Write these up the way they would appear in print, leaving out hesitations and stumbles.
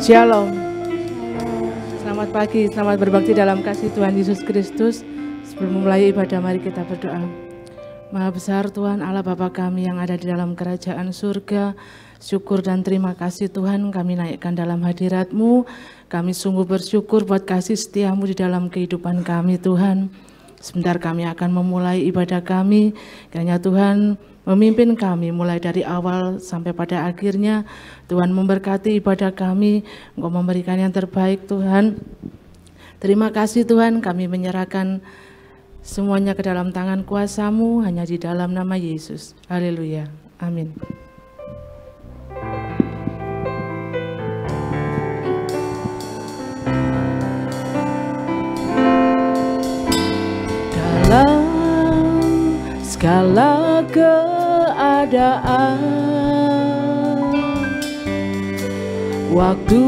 Shalom. Selamat pagi, selamat berbakti dalam kasih Tuhan Yesus Kristus. Sebelum memulai ibadah, mari kita berdoa. Maha besar Tuhan Allah Bapa kami yang ada di dalam kerajaan surga, syukur dan terima kasih Tuhan kami naikkan dalam hadirat-Mu. Kami sungguh bersyukur buat kasih setia-Mu di dalam kehidupan kami Tuhan. Sebentar kami akan memulai ibadah kami, kiranya Tuhan memimpin kami mulai dari awal sampai pada akhirnya. Tuhan memberkati ibadah kami, Engkau memberikan yang terbaik Tuhan. Terima kasih Tuhan, kami menyerahkan semuanya ke dalam tangan kuasa-Mu, hanya di dalam nama Yesus. Haleluya. Amin. Dalam segala keadaan, waktu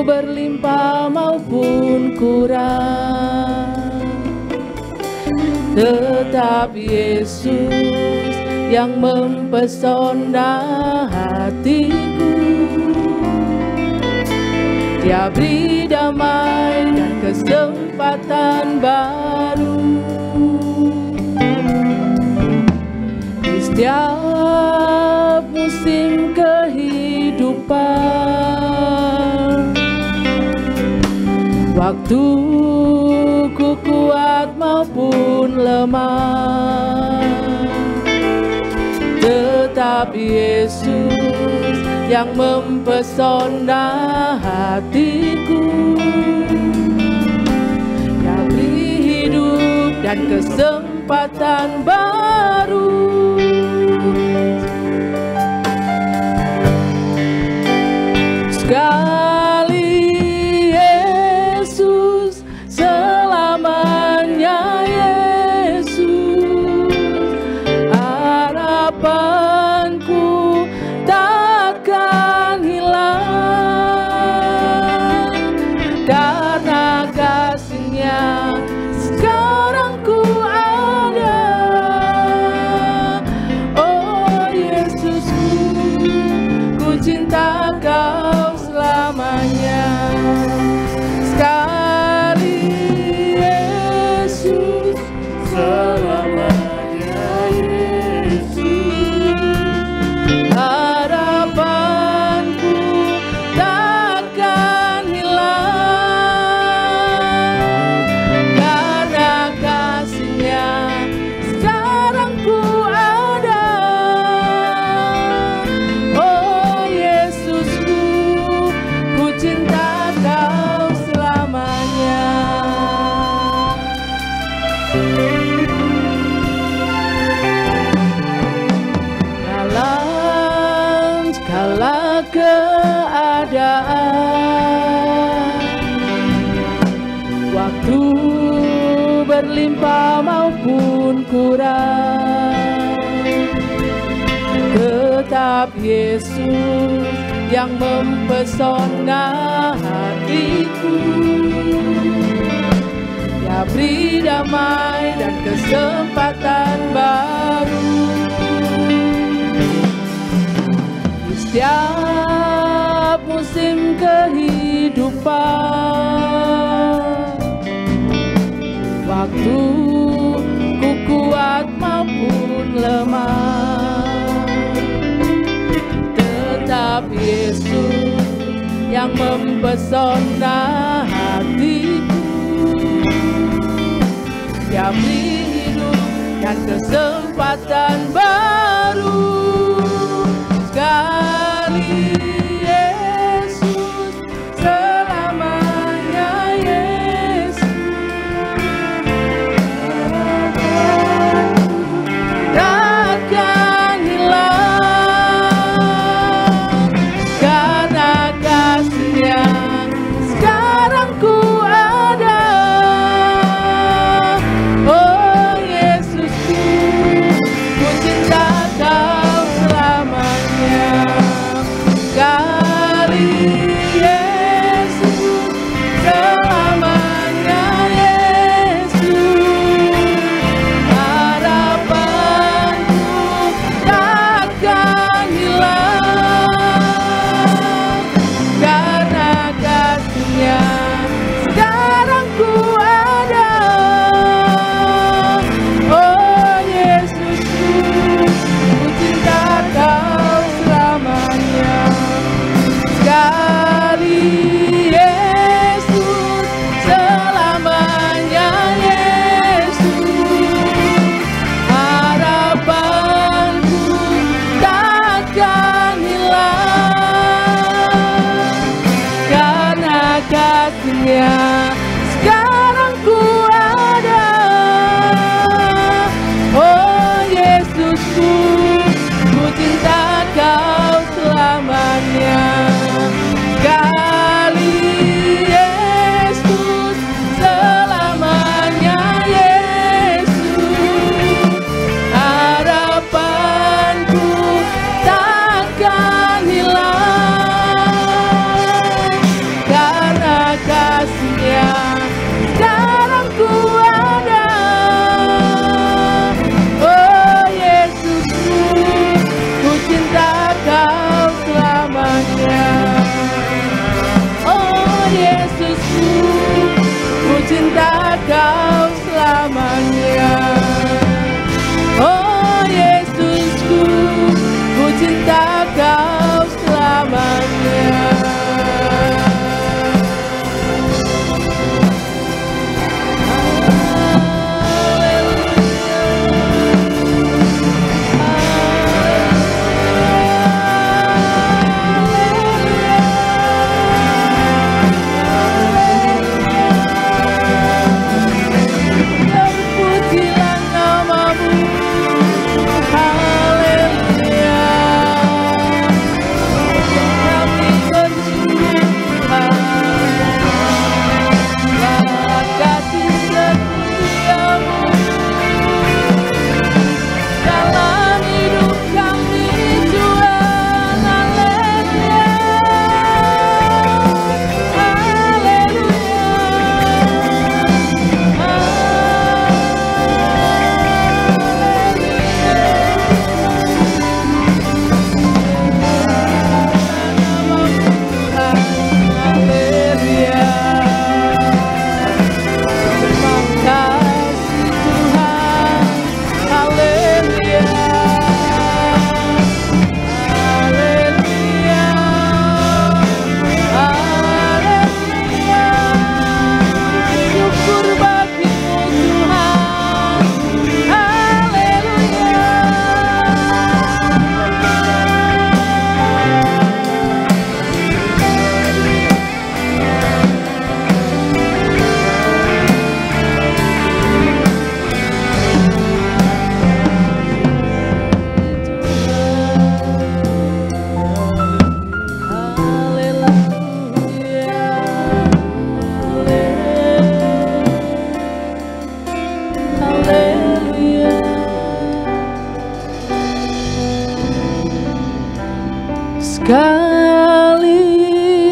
berlimpah maupun kurang, tetap Yesus yang mempesona hatiku. Dia beri damai dan kesempatan baru di setiap musim kehidupan. Waktu ku kuat maupun lemah, tetap Yesus yang mempesona hatiku. Dia beri hidup dan kesempatan baru. Sekali Yesus, selamanya Yesus. Harapanku takkan hilang, karena kasih-Nya sekarang ku ada. Oh Yesusku, ku cinta Kau selamanya. Sekali Yesus, selamanya Yesus. Harapanku takkan hilang, karena kasih-Nya sekarang ku ada. Oh Yesusku, ku cinta Kau selamanya. Dalam segala keadaan, waktu berlimpah maupun kurang, tetap Yesus yang mempesona hatiku. Dia beri damai dan kesempatan baru di setiap musim kehidupan. Waktu ku kuat maupun lemah, tetap Yesus yang mempesona hatiku. Dia beri hidup dan kesempatan baru. Sekali Yesus, selamanya Yesus. Takkan hilang, karena kasih-Nya sekarang ku ada. Oh Yesusku, ku cinta selamanya. Sekarang ku ada, oh Yesusku, ku cinta Kau selamanya. Sekali Yesus, selamanya Yesus, harapanku takkan hilang karena kasih-Nya. Sekarang ku ada, oh Yesusku, ku cinta Kau selamanya. Oh Yesusku, ku cinta Kau selamanya. Oh Yesusku, ku cinta Kau selamanya. Terpujilah nama-Mu, haleluya. Kami bersyukur atas kasih setia-Mu dalam hidup kami, Tuhan. Haleluya, haleluya. Terima kasih Tuhan, haleluya, haleluya, haleluya. Syukur bagi-Mu Tuhan, haleluya. Sekali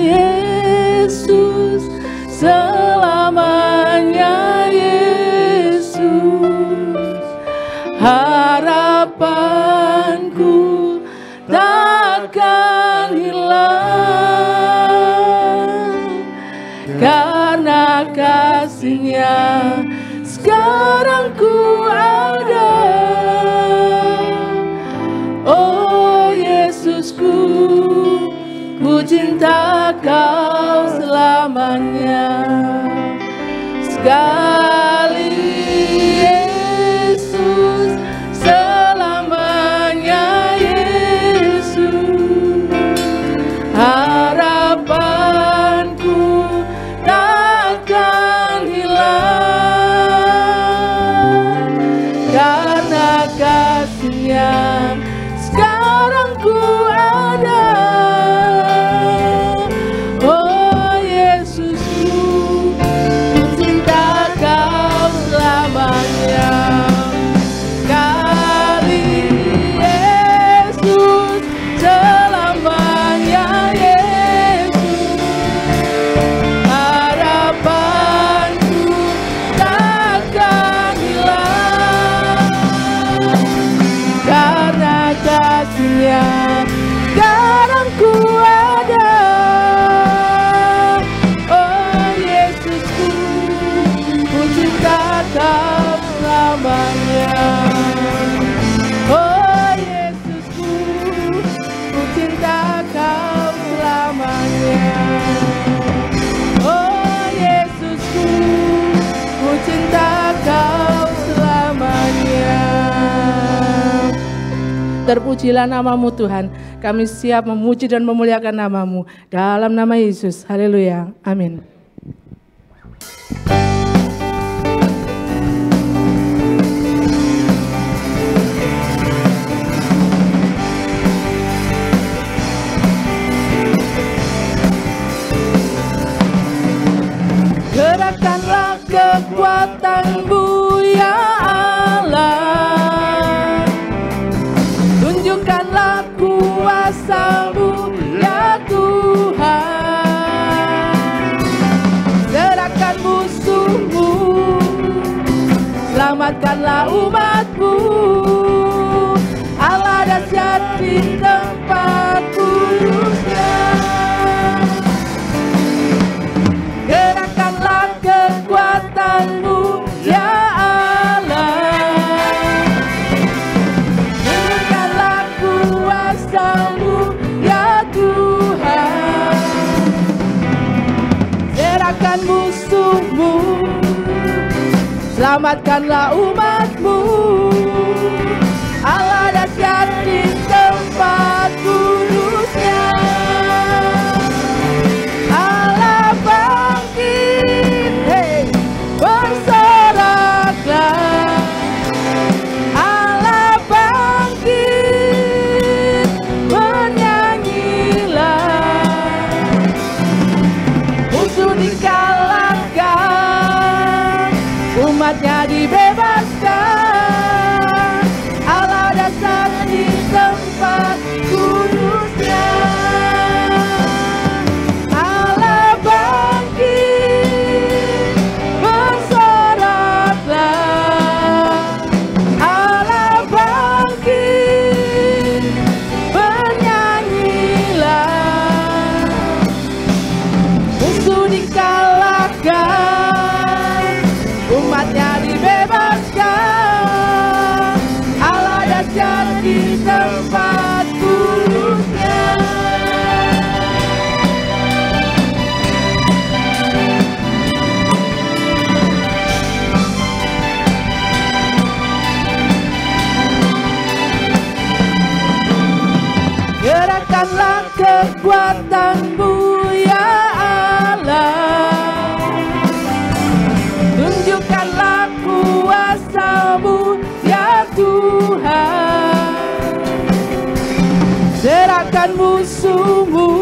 Yesus, selamanya Yesus, harapanku takkan hilang karena kasih-Nya. Sekarang ku ada, oh Yesusku, ku cinta Kau selamanya. Sekali Yesus, selamanya Yesus, harapanku takkan hilang karena kasih-Nya. Sekarang ku ada, oh Yesusku, ku cinta Kau selamanya. Sekali Yesus, selamanya Yesus, harapanku takkan hilang karena kasih-Nya. Sekarang ku ada, oh Yesusku, ku cinta Kau selamanya. Oh Yesusku, ku cinta Kau selamanya. Oh Yesusku, ku cinta Kau selamanya. Terpujilah nama-Mu Tuhan. Kami siap memuji dan memuliakan nama-Mu. Dalam nama Yesus. Haleluya. Amin. kekuatanmu ya Allah, tunjukkanlah kuasa-Mu ya Tuhan. Serahkan musuh-Mu, selamatkanlah umat-Mu. Allah dahsyat di tempat kudus-Nya. Gerakkanlah kekuatan-Mu ya Allah, tunjukkanlah kuasa-Mu ya Tuhan. Serahkan musuh-Mu, selamatkanlah umat-Mu. Allah dahsyat di tempat kudus-Nya. Allah bangkit, hey, bersoraklah. Allah bangkit, bernyanyilah. Musuh dikalahkan, umat-Nya dibebaskan. Allah dahsyat di tempat kudus-Nya. Allah bangkit, bersoraklah. Allah bangkit, bernyanyilah. Musuh dikalahkan, umat-Nya dibebaskan. Allah dahsyat di tempat kudus-Nya. Gerakkanlah kekuatan-Mu ya Allah, tunjukkanlah kuasa-Mu ya Tuhan. Serahkan musuh-Mu,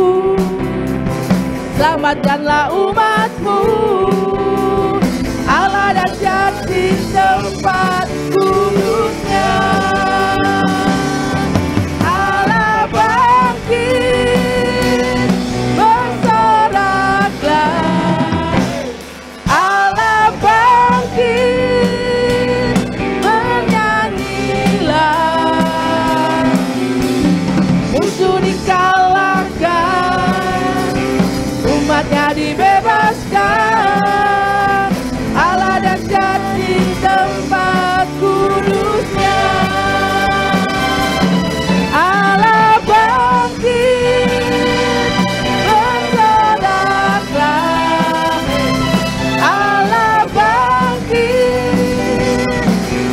selamatkanlah umat-Mu. Allah dahsyat di tempat kudus-Nya. Allah bangkit, bersoraklah. Allah bangkit, bernyanyilah. Musuh dikalahkan, umat-Nya dibebaskan. Allah dahsyat di tempat kudus-Nya. Allah bangkit, bersoraklah. Allah bangkit,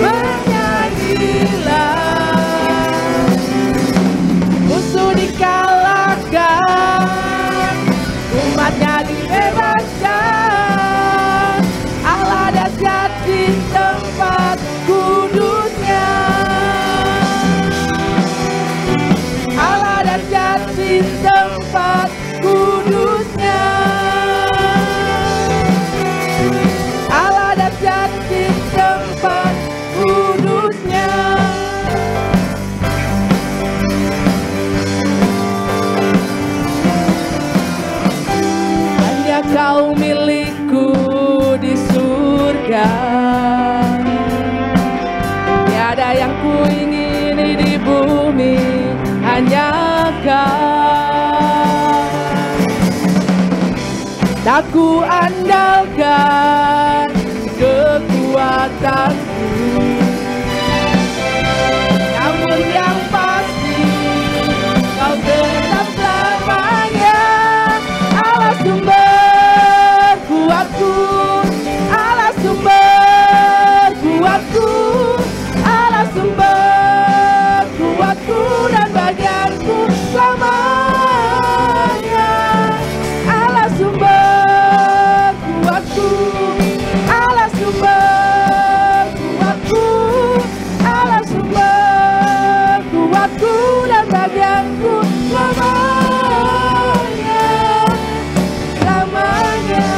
bernyanyilah. Musuh dikalahkan, umat-Nya dibebaskan. Allah dahsyat di tempat kudus-Nya. Allah dahsyat di tempat kudus-Nya. Allah dahsyat di tempat kudus-Nya. Hanya Kau milikku di surga, tiada yang kuingini di bumi, hanya Kau. Tak ku andalkan kekuatanku, namun yang pasti Kau tetap selamanya. Allah sumber kuatku, Allah sumber kuatku, Allah sumber kuatku dan bagianku selamanya. Allah sumber kuatku, Allah sumber kuatku, Allah sumber kuatku dan bagianku selamanya, selamanya.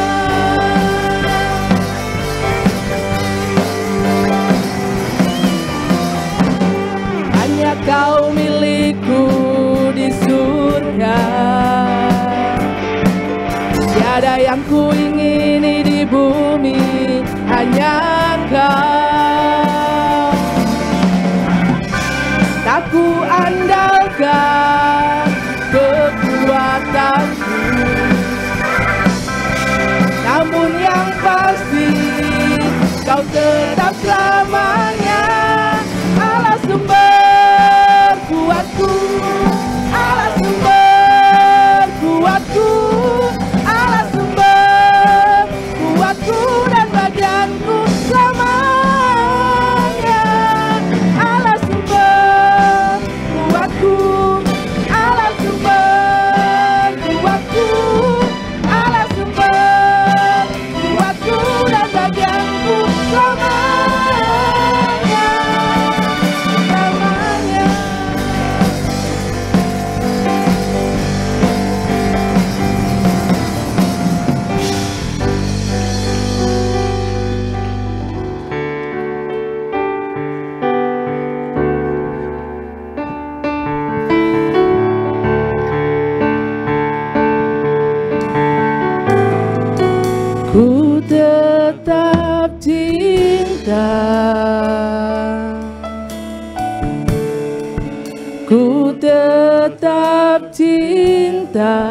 ku tetap cinta.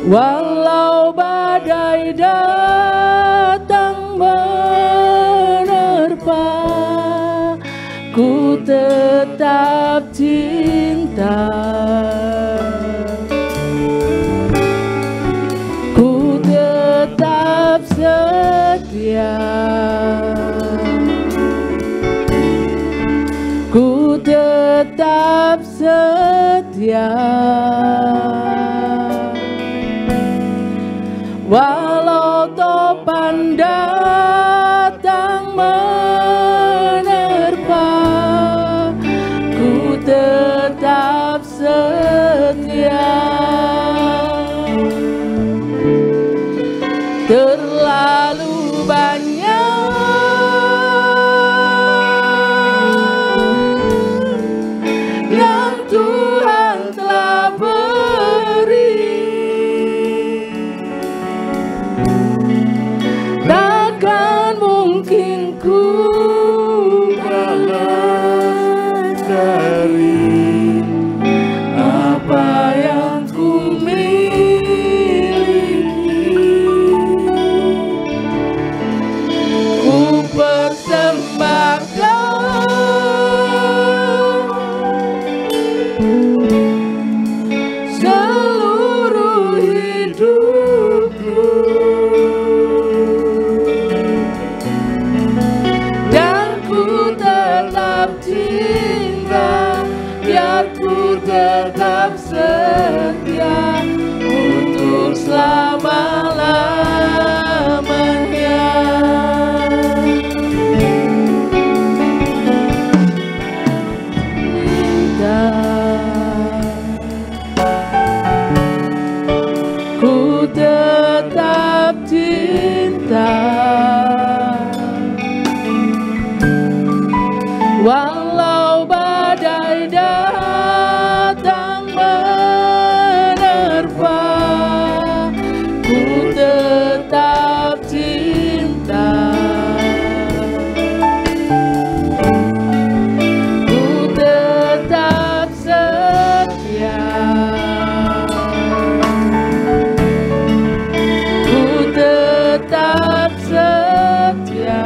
Walau badai datang menerpa, ku tetap cinta. Ku tetap setia. Ku tetap setia. Walau topan datang menerpa, ku tetap setia. Terlalu banyak yang Tuhan telah beri, takkan mungkin ku balas dari apa yang ku miliki. Ku persembahkan seluruh hidupku, dan ku tetap cinta, biar ku tetap setia untuk selama-lamanya. Ku tetap cinta. Walau badai datang menerpa, ku tetap cinta. Ku tetap setia. Ku tetap setia.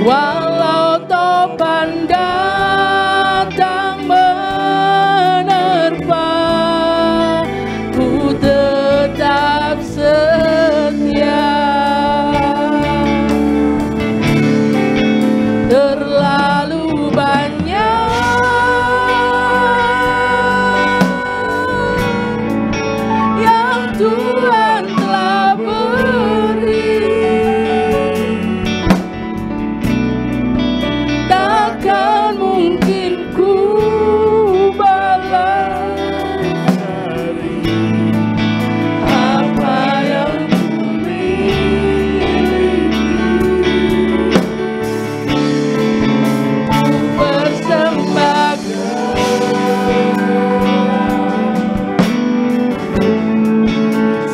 Walau topan datang menerpa, ku tetap setia. Terlalu banyak yang Tuhan telah beri, takkan mungkin ku balas dari apa yang ku miliki. Ku persembahkan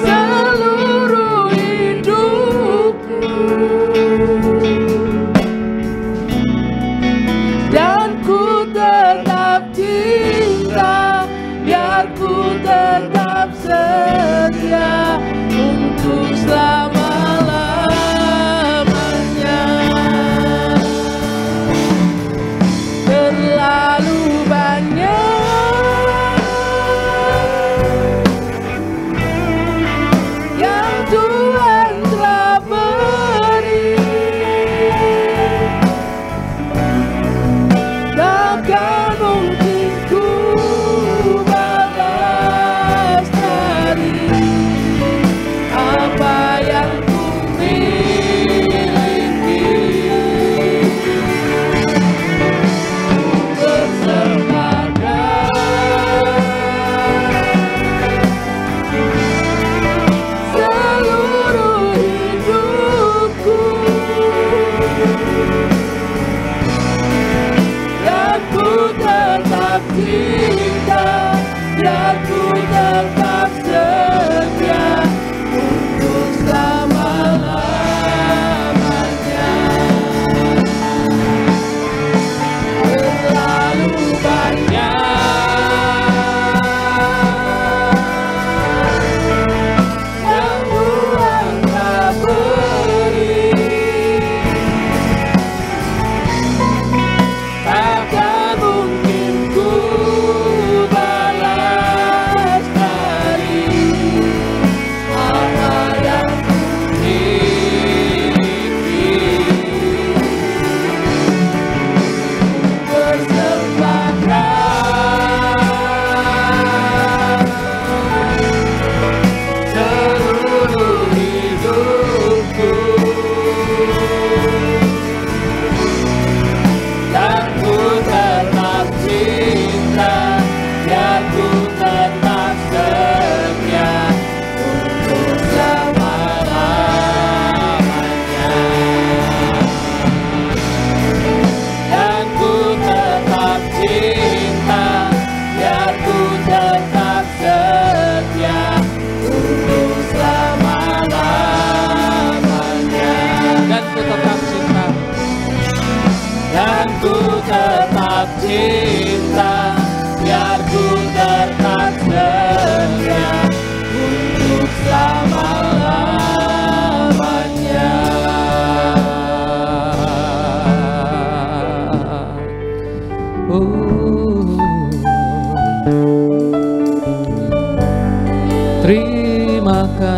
seluruh hidupku, dan ku tetap cinta, biar ku tetap setia untuk selama-lamanya. Terlalu banyak yang Tuhan telah beri, takkan mungkin ku balas dari apa yang ku miliki. Ku persembahkan seluruh hidupku, dan ku tetap cinta, dan ku tetap setia untuk selama-lamanya.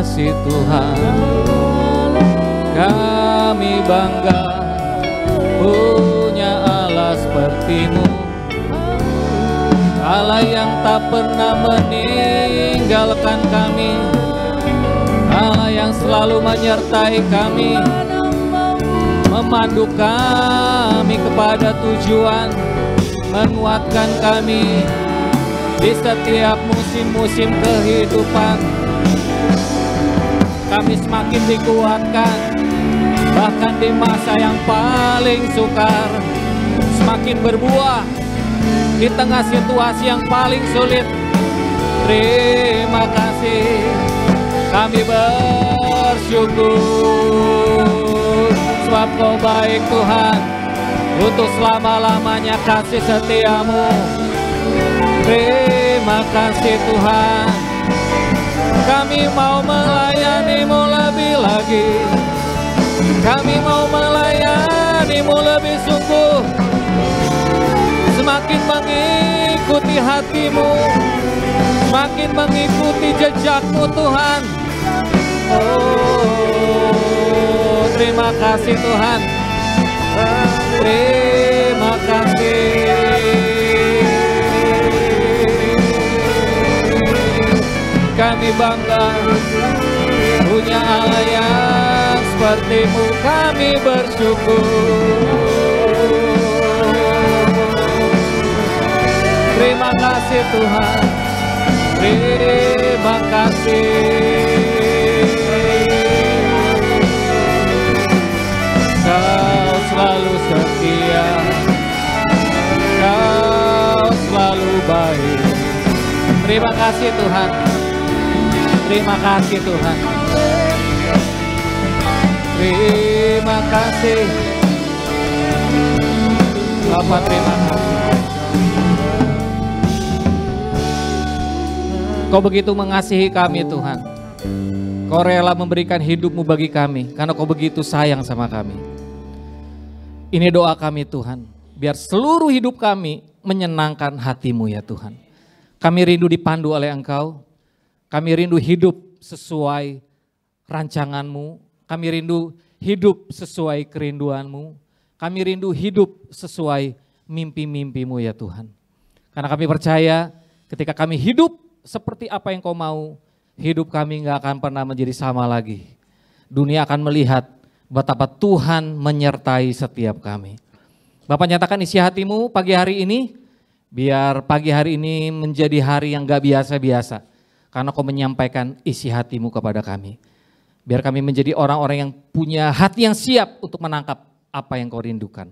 kasih Tuhan. Kami bangga punya Allah seperti-Mu, Allah yang tak pernah meninggalkan kami, Allah yang selalu menyertai kami, memandu kami kepada tujuan, menguatkan kami di setiap musim-musim kehidupan. Kami semakin dikuatkan, bahkan di masa yang paling sukar, semakin berbuah di tengah situasi yang paling sulit. Terima kasih, kami bersyukur, sebab Kau baik Tuhan, untuk selama-lamanya kasih setia-Mu. Terima kasih Tuhan, kami mau melayani-Mu lebih lagi, kami mau melayani-Mu lebih sungguh, semakin mengikuti hati-Mu, semakin mengikuti jejak-Mu Tuhan. Oh, terima kasih Tuhan, terima kasih. Kami bangga punya Allah yang seperti-Mu, kami bersyukur. Terima kasih Tuhan, terima kasih. Kau selalu setia, Kau selalu baik. Terima kasih Tuhan, terima kasih Tuhan, terima kasih Bapak, terima kasih. Kau begitu mengasihi kami Tuhan, Kau rela memberikan hidup-Mu bagi kami, karena Kau begitu sayang sama kami. Ini doa kami Tuhan, biar seluruh hidup kami menyenangkan hati-Mu ya Tuhan. Kami rindu dipandu oleh Engkau, kami rindu hidup sesuai rancangan-Mu, kami rindu hidup sesuai kerinduan-Mu, kami rindu hidup sesuai mimpi-mimpi-Mu ya Tuhan. Karena kami percaya ketika kami hidup seperti apa yang Kau mau, hidup kami gak akan pernah menjadi sama lagi. Dunia akan melihat betapa Tuhan menyertai setiap kami. Bapak nyatakan isi hati-Mu pagi hari ini, biar pagi hari ini menjadi hari yang gak biasa-biasa. Karena Kau menyampaikan isi hati-Mu kepada kami. Biar kami menjadi orang-orang yang punya hati yang siap untuk menangkap apa yang Kau rindukan.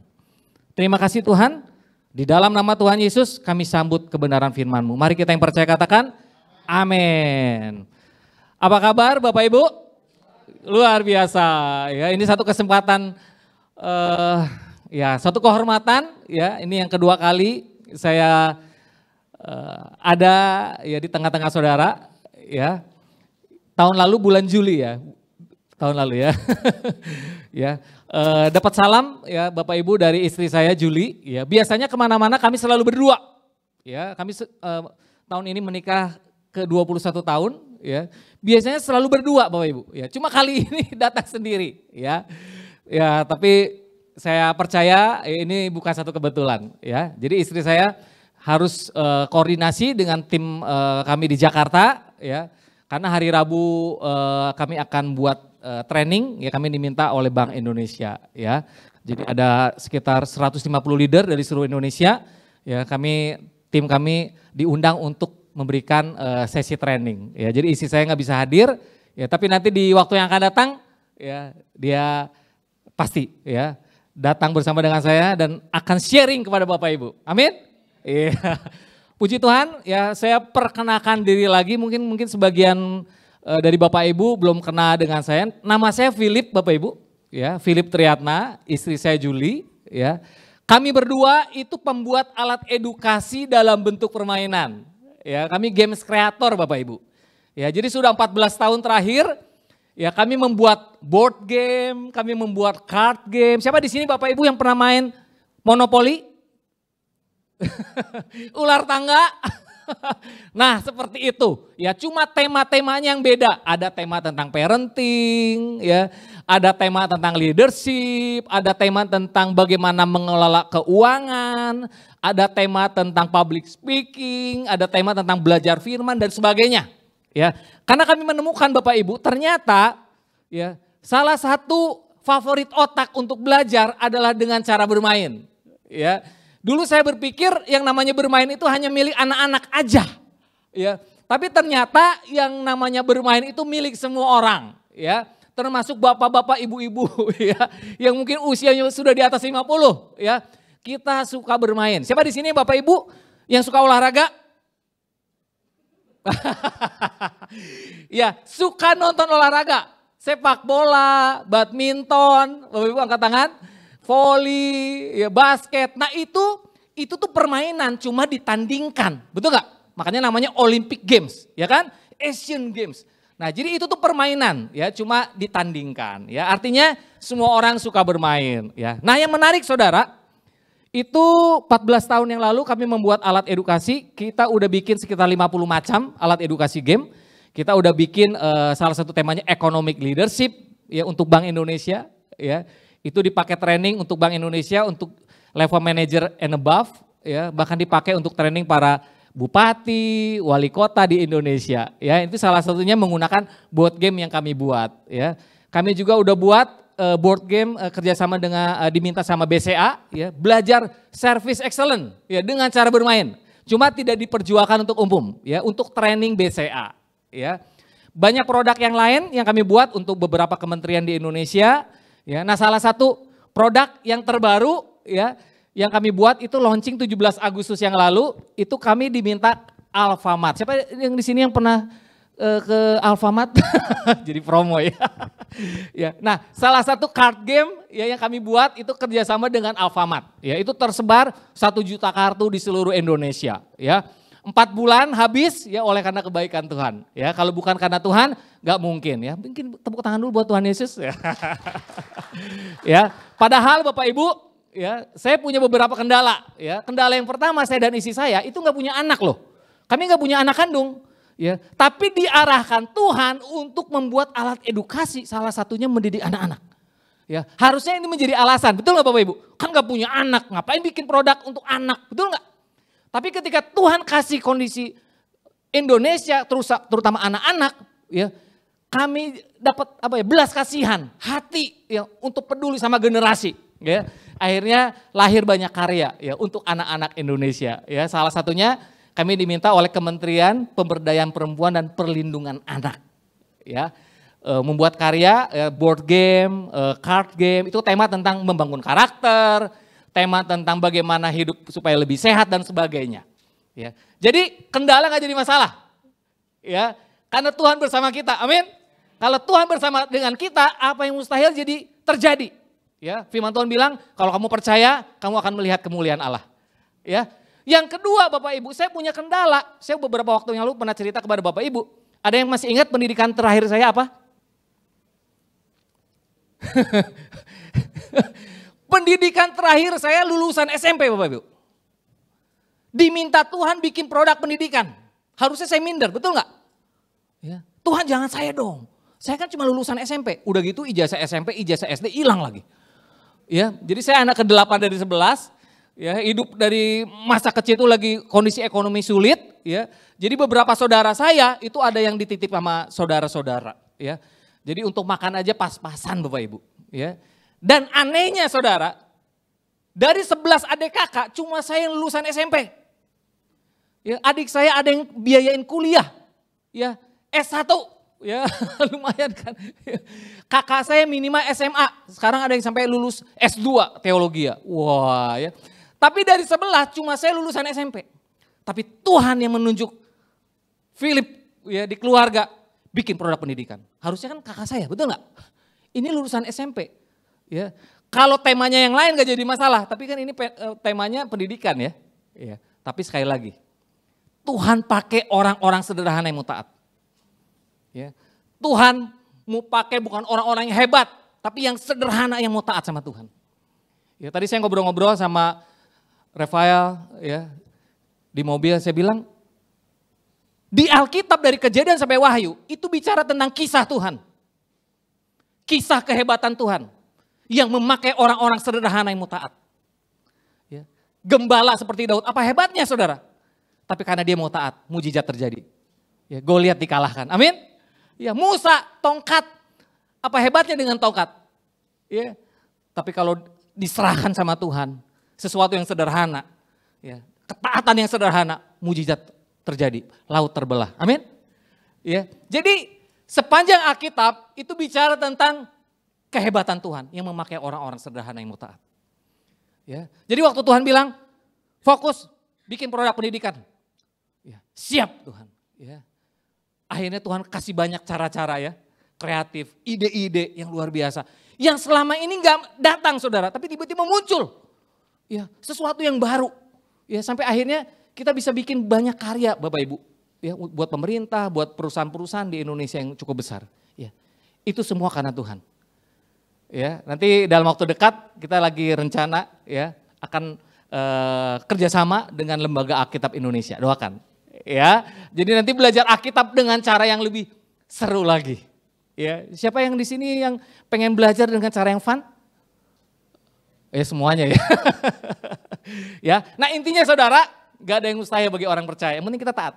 Terima kasih Tuhan, di dalam nama Tuhan Yesus kami sambut kebenaran firman-Mu. Mari kita yang percaya katakan, amin. Apa kabar Bapak Ibu? Luar biasa ya, ini satu kesempatan, ya satu kehormatan ya, ini yang kedua kali saya ada ya di tengah-tengah saudara ya. Tahun lalu bulan Juli ya, tahun lalu ya, ya dapat salam ya Bapak Ibu dari istri saya Juli ya. Biasanya kemana-mana kami selalu berdua ya, kami tahun ini menikah ke 21 tahun ya. Biasanya selalu berdua Bapak Ibu ya. Cuma kali ini datang sendiri ya. Ya, tapi saya percaya ini bukan satu kebetulan ya. Jadi istri saya harus koordinasi dengan tim kami di Jakarta ya. Karena hari Rabu kami akan buat training ya, kami diminta oleh Bank Indonesia ya. Jadi ada sekitar 150 leader dari seluruh Indonesia ya, tim kami diundang untuk memberikan sesi training ya. Jadi istri saya nggak bisa hadir ya, tapi nanti di waktu yang akan datang ya dia pasti ya datang bersama dengan saya dan akan sharing kepada Bapak Ibu. Amin. Iya. Puji Tuhan ya, saya perkenalkan diri lagi, mungkin sebagian dari Bapak Ibu belum kenal dengan saya. Nama saya Philip Bapak Ibu ya, Philip Triatna, istri saya Julie ya. Kami berdua itu pembuat alat edukasi dalam bentuk permainan. Ya, kami games kreator Bapak Ibu. Ya, jadi sudah 14 tahun terakhir ya kami membuat board game, kami membuat card game. Siapa di sini Bapak Ibu yang pernah main Monopoly? Ular tangga? Nah seperti itu ya, cuma tema-temanya yang beda. Ada tema tentang parenting ya, ada tema tentang leadership, ada tema tentang bagaimana mengelola keuangan, ada tema tentang public speaking, ada tema tentang belajar firman dan sebagainya. Ya, karena kami menemukan Bapak Ibu ternyata ya salah satu favorit otak untuk belajar adalah dengan cara bermain. Ya, dulu saya berpikir yang namanya bermain itu hanya milik anak-anak aja. Ya, tapi ternyata yang namanya bermain itu milik semua orang. Ya, termasuk bapak-bapak, ibu-ibu ya, yang mungkin usianya sudah di atas 50 ya. Kita suka bermain. Siapa di sini Bapak Ibu yang suka olahraga? Ya, suka nonton olahraga, sepak bola, badminton, Bapak Ibu angkat tangan, voli, ya basket. Nah itu tuh permainan cuma ditandingkan, betul gak? Makanya namanya Olympic Games, ya kan? Asian Games. Nah jadi itu tuh permainan, ya cuma ditandingkan. Ya artinya semua orang suka bermain. Ya. Nah yang menarik saudara, itu 14 tahun yang lalu kami membuat alat edukasi, kita udah bikin sekitar 50 macam alat edukasi game. Kita udah bikin salah satu temanya economic leadership ya untuk Bank Indonesia ya. Itu dipakai training untuk Bank Indonesia untuk level manager and above ya, bahkan dipakai untuk training para bupati, wali kota di Indonesia ya. Itu salah satunya menggunakan board game yang kami buat ya. Kami juga udah buat board game kerjasama dengan diminta sama BCA ya, belajar service excellent ya dengan cara bermain. Cuma tidak diperjualkan untuk umum ya, untuk training BCA ya. Banyak produk yang lain yang kami buat untuk beberapa kementerian di Indonesia ya. Nah, salah satu produk yang terbaru ya yang kami buat itu launching 17 Agustus yang lalu, itu kami diminta Alfamart. Siapa yang di sini yang pernah ke Alfamart? Jadi promo ya. Ya. Nah salah satu card game ya yang kami buat itu kerjasama dengan Alfamart. Ya, itu tersebar 1 juta kartu di seluruh Indonesia. Ya, 4 bulan habis ya oleh karena kebaikan Tuhan. Ya, kalau bukan karena Tuhan nggak mungkin ya. Mungkin tepuk tangan dulu buat Tuhan Yesus. Ya, ya. Padahal Bapak Ibu ya saya punya beberapa kendala. Ya, kendala yang pertama saya dan istri saya itu nggak punya anak loh. Kami nggak punya anak kandung. Ya, tapi diarahkan Tuhan untuk membuat alat edukasi, salah satunya mendidik anak-anak. Ya, harusnya ini menjadi alasan, betul nggak Bapak Ibu? Kan nggak punya anak, ngapain bikin produk untuk anak, betul nggak? Tapi ketika Tuhan kasih kondisi Indonesia, terutama anak-anak, ya, kami dapat belas kasihan, hati ya untuk peduli sama generasi. Ya, akhirnya lahir banyak karya ya untuk anak-anak Indonesia. Ya, salah satunya kami diminta oleh Kementerian Pemberdayaan Perempuan dan Perlindungan Anak, ya, membuat karya board game, card game, itu tema tentang membangun karakter, tema tentang bagaimana hidup supaya lebih sehat dan sebagainya. Ya, jadi kendala nggak jadi masalah, ya, karena Tuhan bersama kita, amin. Kalau Tuhan bersama dengan kita, apa yang mustahil jadi terjadi. Ya, firman Tuhan bilang kalau kamu percaya, kamu akan melihat kemuliaan Allah. Ya. Yang kedua Bapak Ibu, saya punya kendala. Saya beberapa waktu yang lalu pernah cerita kepada Bapak Ibu. Ada yang masih ingat pendidikan terakhir saya apa? Pendidikan terakhir saya lulusan SMP Bapak Ibu. Diminta Tuhan bikin produk pendidikan. Harusnya saya minder, betul nggak? Ya. Tuhan jangan saya dong. Saya kan cuma lulusan SMP. Udah gitu ijazah SMP, ijazah SD hilang lagi. Ya, jadi saya anak ke-8 dari 11. Ya, hidup dari masa kecil itu lagi kondisi ekonomi sulit, ya. Jadi beberapa saudara saya itu ada yang dititip sama saudara-saudara, ya. Jadi untuk makan aja pas-pasan Bapak Ibu, ya. Dan anehnya saudara, dari 11 adik kakak cuma saya yang lulusan SMP. Ya, adik saya ada yang biayain kuliah, ya, S1, ya, lumayan kan. Kakak saya minimal SMA, sekarang ada yang sampai lulus S2 teologi ya. Wah, ya. Tapi dari 11 cuma saya lulusan SMP. Tapi Tuhan yang menunjuk Philip ya di keluarga bikin produk pendidikan. Harusnya kan kakak saya, betul nggak? Ini lulusan SMP. Ya, kalau temanya yang lain nggak jadi masalah. Tapi kan ini temanya pendidikan ya. Ya. Tapi sekali lagi, Tuhan pakai orang-orang sederhana yang mau taat. Ya. Tuhan mau pakai bukan orang-orang yang hebat, tapi yang sederhana yang mau taat sama Tuhan. Ya, tadi saya ngobrol-ngobrol sama Rafael ya di mobil, saya bilang Di Alkitab dari Kejadian sampai Wahyu itu bicara tentang kisah Tuhan. Kisah kehebatan Tuhan yang memakai orang-orang sederhana yang mau taat. Ya. Gembala seperti Daud, apa hebatnya saudara? Tapi karena dia mau taat, mujizat terjadi. Ya, Goliat dikalahkan, amin. Ya, Musa, tongkat, apa hebatnya dengan tongkat? Ya. Tapi kalau diserahkan sama Tuhan, sesuatu yang sederhana, ya, ketaatan yang sederhana, mujizat terjadi, laut terbelah, amin. Ya, jadi sepanjang Alkitab itu bicara tentang kehebatan Tuhan yang memakai orang-orang sederhana yang mau taat. Ya. Jadi waktu Tuhan bilang, fokus bikin produk pendidikan. Ya. Siap Tuhan. Ya. Akhirnya Tuhan kasih banyak cara-cara ya, kreatif, ide-ide yang luar biasa. Yang selama ini gak datang saudara, tapi tiba-tiba muncul. Ya, sesuatu yang baru. Ya, sampai akhirnya kita bisa bikin banyak karya Bapak Ibu. Ya, buat pemerintah, buat perusahaan-perusahaan di Indonesia yang cukup besar. Ya, itu semua karena Tuhan. Ya, nanti dalam waktu dekat kita lagi rencana ya akan kerjasama dengan Lembaga Alkitab Indonesia. Doakan. Ya, jadi nanti belajar Alkitab dengan cara yang lebih seru lagi. Ya, siapa yang di sini yang pengen belajar dengan cara yang fun? Semuanya ya. Ya, nah intinya saudara, gak ada yang mustahil bagi orang percaya. Yang penting kita taat.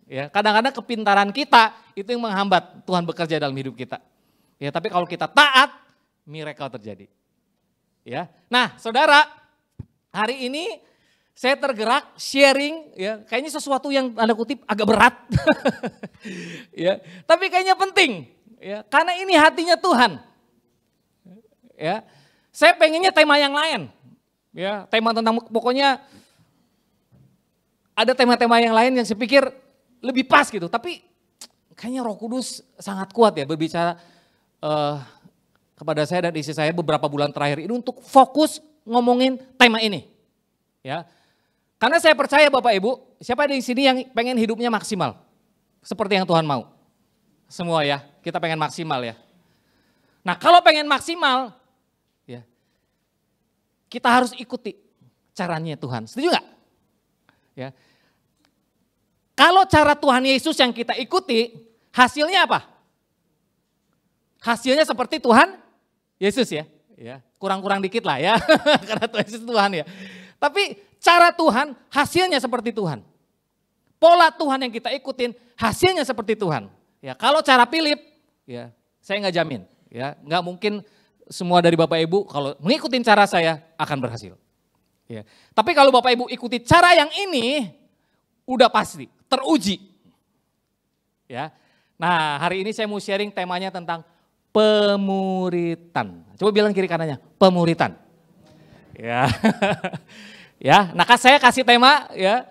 Ya, kadang-kadang kepintaran kita itu yang menghambat Tuhan bekerja dalam hidup kita. Ya, tapi kalau kita taat, miracle terjadi. Ya. Nah, saudara, hari ini saya tergerak sharing ya, kayaknya sesuatu yang tanda kutip agak berat. Ya, tapi kayaknya penting ya, karena ini hatinya Tuhan. Ya. Saya pengennya tema yang lain. Ya, tema tentang pokoknya ada tema-tema yang lain yang saya pikir lebih pas gitu, tapi kayaknya Roh Kudus sangat kuat ya berbicara kepada saya dan istri saya beberapa bulan terakhir ini untuk fokus ngomongin tema ini. Ya. Karena saya percaya Bapak Ibu, siapa di sini yang pengen hidupnya maksimal? Seperti yang Tuhan mau. Semua ya, kita pengen maksimal ya. Nah, kalau pengen maksimal, ya, kita harus ikuti caranya Tuhan. Setuju nggak? Ya. Kalau cara Tuhan Yesus yang kita ikuti, hasilnya apa? Hasilnya seperti Tuhan Yesus ya. Ya, kurang-kurang dikit lah ya, karena Tuhan Yesus Tuhan ya. Tapi cara Tuhan hasilnya seperti Tuhan. Pola Tuhan yang kita ikutin hasilnya seperti Tuhan. Ya, kalau cara Philip, ya saya nggak jamin. Ya, nggak mungkin semua dari Bapak Ibu kalau mengikuti cara saya akan berhasil. Ya. Tapi kalau Bapak Ibu ikuti cara yang ini, udah pasti teruji. Ya. Nah, hari ini saya mau sharing temanya tentang pemuritan. Coba bilang kiri kanannya, pemuritan. Ya. Ya, nah saya kasih tema ya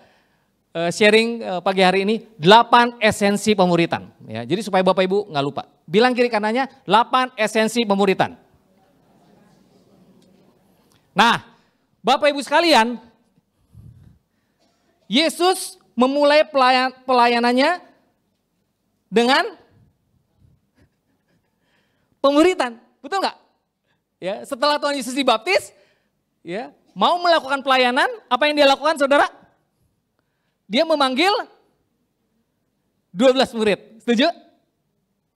sharing pagi hari ini 8 esensi pemuritan. Ya, jadi supaya Bapak Ibu nggak lupa. Bilang kiri kanannya 8 esensi pemuritan. Nah, Bapak Ibu sekalian, Yesus memulai pelayanannya dengan pemuritan, betul nggak? Ya, setelah Tuhan Yesus dibaptis, ya mau melakukan pelayanan, apa yang dia lakukan, saudara? Dia memanggil 12 murid, setuju?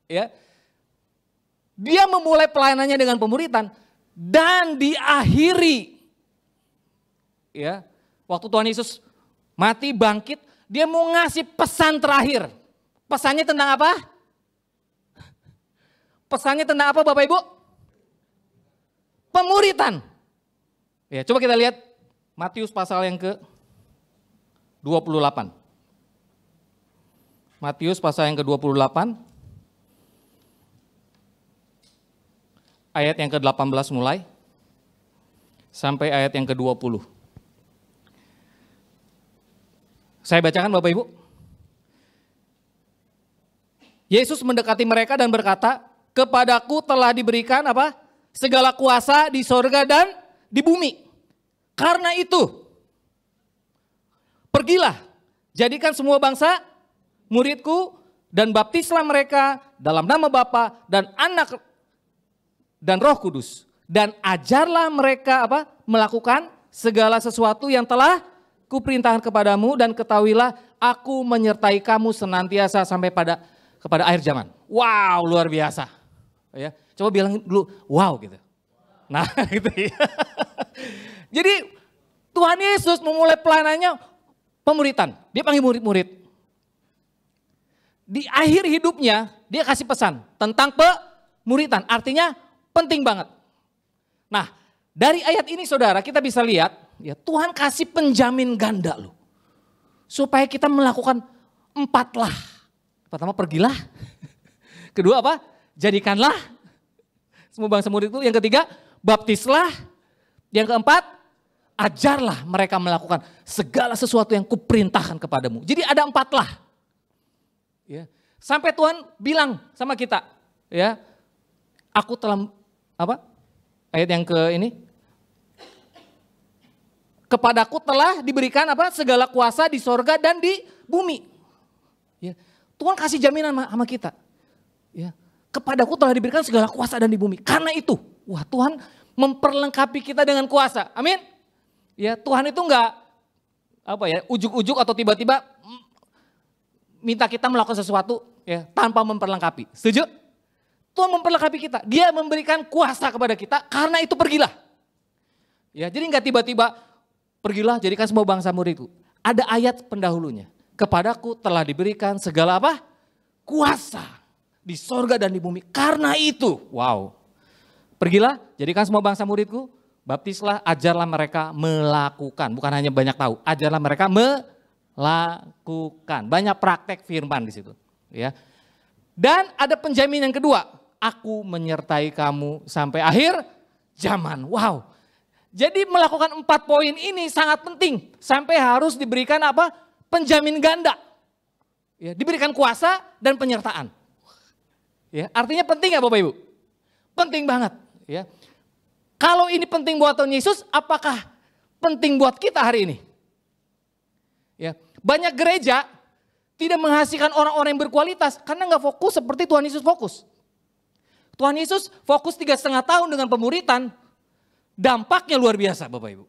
Ya, dia memulai pelayanannya dengan pemuritan dan diakhiri, ya, waktu Tuhan Yesus mati bangkit, dia mau ngasih pesan terakhir. Pesannya tentang apa? Pesannya tentang apa Bapak Ibu? Pemuritan. Ya, coba kita lihat Matius pasal yang ke-28. Matius pasal yang ke-28. Ayat yang ke-18 mulai. Sampai ayat yang ke-20. Saya bacakan Bapak Ibu. Yesus mendekati mereka dan berkata, kepadaku telah diberikan apa? Segala kuasa di sorga dan di bumi. Karena itu, pergilah, jadikan semua bangsa muridku dan baptislah mereka dalam nama Bapa dan Anak dan Roh Kudus. Dan ajarlah mereka apa? Melakukan segala sesuatu yang telah kuperintahkan kepadamu dan ketahuilah aku menyertai kamu senantiasa sampai kepada akhir zaman. Wow, luar biasa. Ya, coba bilang dulu, wow gitu. Nah, gitu ya. Jadi Tuhan Yesus memulai pelayanannya pemuritan. Dia panggil murid-murid. Di akhir hidupnya dia kasih pesan tentang pemuritan. Artinya penting banget. Nah, dari ayat ini saudara kita bisa lihat ya Tuhan kasih penjamin ganda loh. Supaya kita melakukan 4 lah. Pertama pergilah. Kedua apa? Jadikanlah semua bangsa murid itu. Yang ketiga baptislah. Yang keempat ajarlah mereka melakukan segala sesuatu yang kuperintahkan kepadamu. Jadi ada 4 lah. Ya. Sampai Tuhan bilang sama kita, ya, aku telah apa? Ayat yang ke ini. Kepadaku telah diberikan apa? Segala kuasa di sorga dan di bumi. Ya. Tuhan kasih jaminan sama kita. Ya. Kepadaku telah diberikan segala kuasa dan di bumi. Karena itu, wah Tuhan memperlengkapi kita dengan kuasa. Amin. Ya, Tuhan itu enggak apa ya, ujuk-ujuk atau tiba-tiba minta kita melakukan sesuatu ya tanpa memperlengkapi. Setuju? Tuhan memperlengkapi kita. Dia memberikan kuasa kepada kita karena itu pergilah. Ya, jadi enggak tiba-tiba pergilah jadikan semua bangsa muridku. Ada ayat pendahulunya. Kepadaku telah diberikan segala apa? Kuasa di sorga dan di bumi. Karena itu, wow. Pergilah jadikan semua bangsa muridku. Baptislah, ajarlah mereka melakukan. Bukan hanya banyak tahu, ajarlah mereka lakukan. Banyak praktek firman di situ, ya. Dan ada penjamin yang kedua, aku menyertai kamu sampai akhir zaman. Wow. Jadi melakukan 4 poin ini sangat penting sampai harus diberikan apa? Penjamin ganda. Ya, diberikan kuasa dan penyertaan. Ya, artinya penting ya Bapak Ibu? Penting banget, ya. Kalau ini penting buat Tuhan Yesus, apakah penting buat kita hari ini? Ya, banyak gereja tidak menghasilkan orang-orang yang berkualitas karena nggak fokus seperti Tuhan Yesus fokus. Tuhan Yesus fokus 3,5 tahun dengan pemuritan, dampaknya luar biasa Bapak Ibu.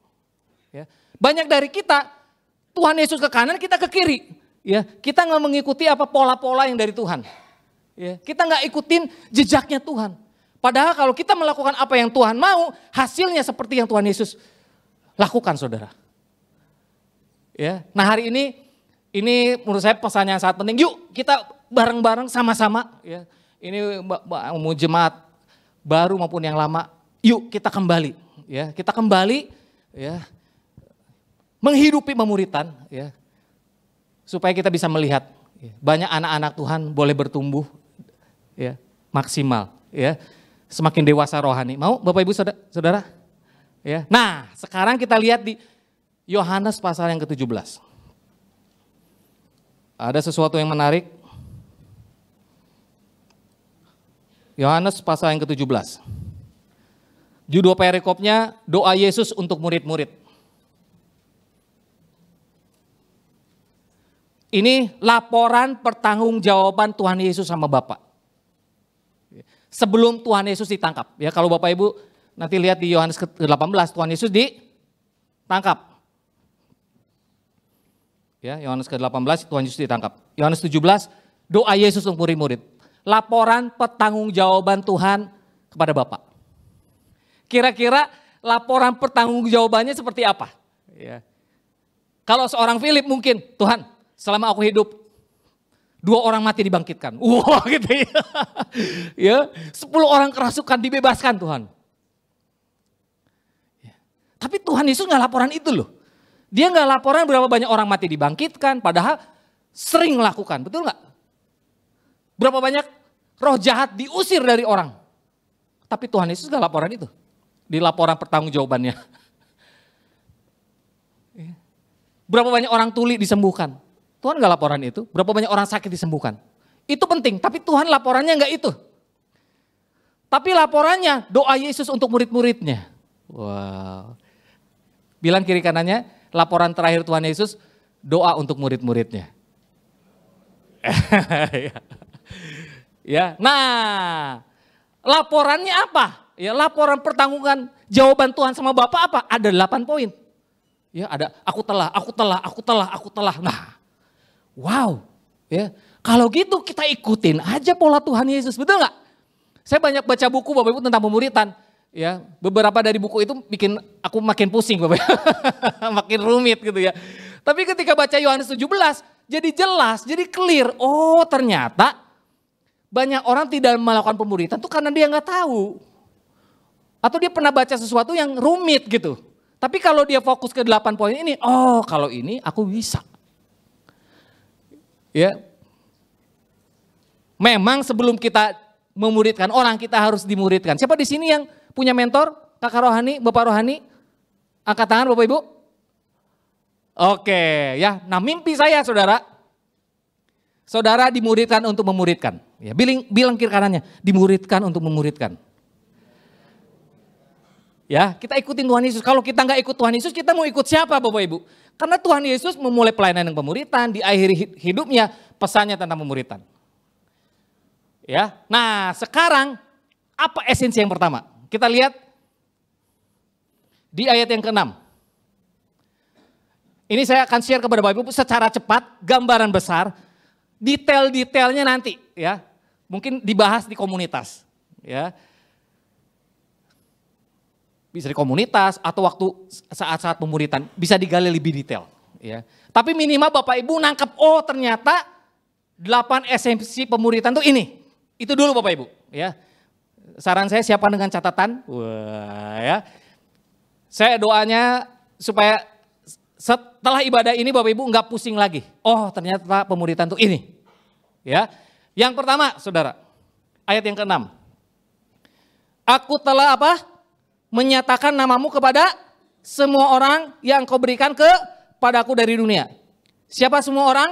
Ya, banyak dari kita, Tuhan Yesus ke kanan, kita ke kiri. Ya, kita nggak mengikuti apa pola-pola yang dari Tuhan. Ya, kita nggak ikutin jejaknya Tuhan. Padahal kalau kita melakukan apa yang Tuhan mau, hasilnya seperti yang Tuhan Yesus lakukan saudara. Ya, nah hari ini menurut saya pesan yang sangat penting. Yuk kita bareng-bareng sama-sama. Ya, ini mau jemaat baru maupun yang lama. Yuk kita kembali. Ya, kita kembali. Ya, menghidupi pemuritan. Ya, supaya kita bisa melihat ya, banyak anak-anak Tuhan boleh bertumbuh. Ya, maksimal. Ya. Semakin dewasa rohani. Mau Bapak Ibu Saudara? Ya. Nah, sekarang kita lihat di Yohanes pasal yang ke-17. Ada sesuatu yang menarik. Yohanes pasal yang ke-17. Judul perikopnya doa Yesus untuk murid-murid. Ini laporan pertanggungjawaban Tuhan Yesus sama Bapa. Sebelum Tuhan Yesus ditangkap. Ya, kalau Bapak Ibu nanti lihat di Yohanes ke-18 Tuhan Yesus ditangkap. Ya, Yohanes ke-18 Tuhan Yesus ditangkap. Yohanes 17 doa Yesus untuk murid-murid. Laporan pertanggungjawaban Tuhan kepada Bapa. Kira-kira laporan pertanggungjawabannya seperti apa? Ya. Kalau seorang Filip mungkin, Tuhan selama aku hidup 2 orang mati dibangkitkan. Wah gitu ya. Ya, 10 orang kerasukan dibebaskan Tuhan. Ya. Tapi Tuhan Yesus gak laporan itu loh. Dia gak laporan berapa banyak orang mati dibangkitkan. Padahal sering melakukan, betul gak? Berapa banyak roh jahat diusir dari orang. Tapi Tuhan Yesus gak laporan itu. Di laporan pertanggungjawabannya. Ya. Berapa banyak orang tuli disembuhkan. Tuhan gak laporan itu. Berapa banyak orang sakit disembuhkan. Itu penting, tapi Tuhan laporannya gak itu. Tapi laporannya doa Yesus untuk murid-muridnya. Wow. Bilang kiri kanannya, laporan terakhir Tuhan Yesus, doa untuk murid-muridnya. Ya, nah laporannya apa? Ya, laporan pertanggungan jawaban Tuhan sama Bapa apa? Ada 8 poin. Ya, ada aku telah. Nah, Wow, ya. Kalau gitu kita ikutin aja pola Tuhan Yesus, betul nggak? Saya banyak baca buku Bapak Ibu tentang pemuritan. Ya, beberapa dari buku itu bikin aku makin pusing Bapak Ibu. Makin rumit gitu ya. Tapi ketika baca Yohanes 17, jadi jelas, jadi clear. Oh ternyata banyak orang tidak melakukan pemuritan itu karena dia nggak tahu. Atau dia pernah baca sesuatu yang rumit gitu. Tapi kalau dia fokus ke 8 poin ini, oh kalau ini aku bisa. Ya, memang sebelum kita memuridkan orang, kita harus dimuridkan. Siapa di sini yang punya mentor, kakak rohani, bapak rohani? Angkat tangan Bapak Ibu. Oke, ya. Nah mimpi saya saudara dimuridkan untuk memuridkan. Ya, bilang kiri kanannya, dimuridkan untuk memuridkan. Ya, kita ikutin Tuhan Yesus. Kalau kita nggak ikut Tuhan Yesus, kita mau ikut siapa Bapak Ibu? Karena Tuhan Yesus memulai pelayanan pemuritan, di akhir hidupnya pesannya tentang pemuritan. Ya, nah sekarang apa esensi yang pertama? Kita lihat di ayat yang ke-6. Ini saya akan share kepada Bapak Ibu secara cepat, gambaran besar, detail-detailnya nanti ya. Mungkin dibahas di komunitas ya. Bisa di komunitas atau waktu saat-saat pemuritan bisa digali lebih detail ya. Tapi minimal Bapak Ibu nangkep, oh ternyata 8 esensi pemuritan tuh ini. Itu dulu Bapak Ibu ya. Saran saya siapkan dengan catatan. Wah ya. Saya doanya supaya setelah ibadah ini Bapak Ibu enggak pusing lagi. Oh ternyata pemuritan tuh ini. Ya. Yang pertama saudara, ayat yang ke-6. Aku telah apa? Menyatakan namamu kepada semua orang yang kau berikan kepadaku dari dunia. Siapa semua orang?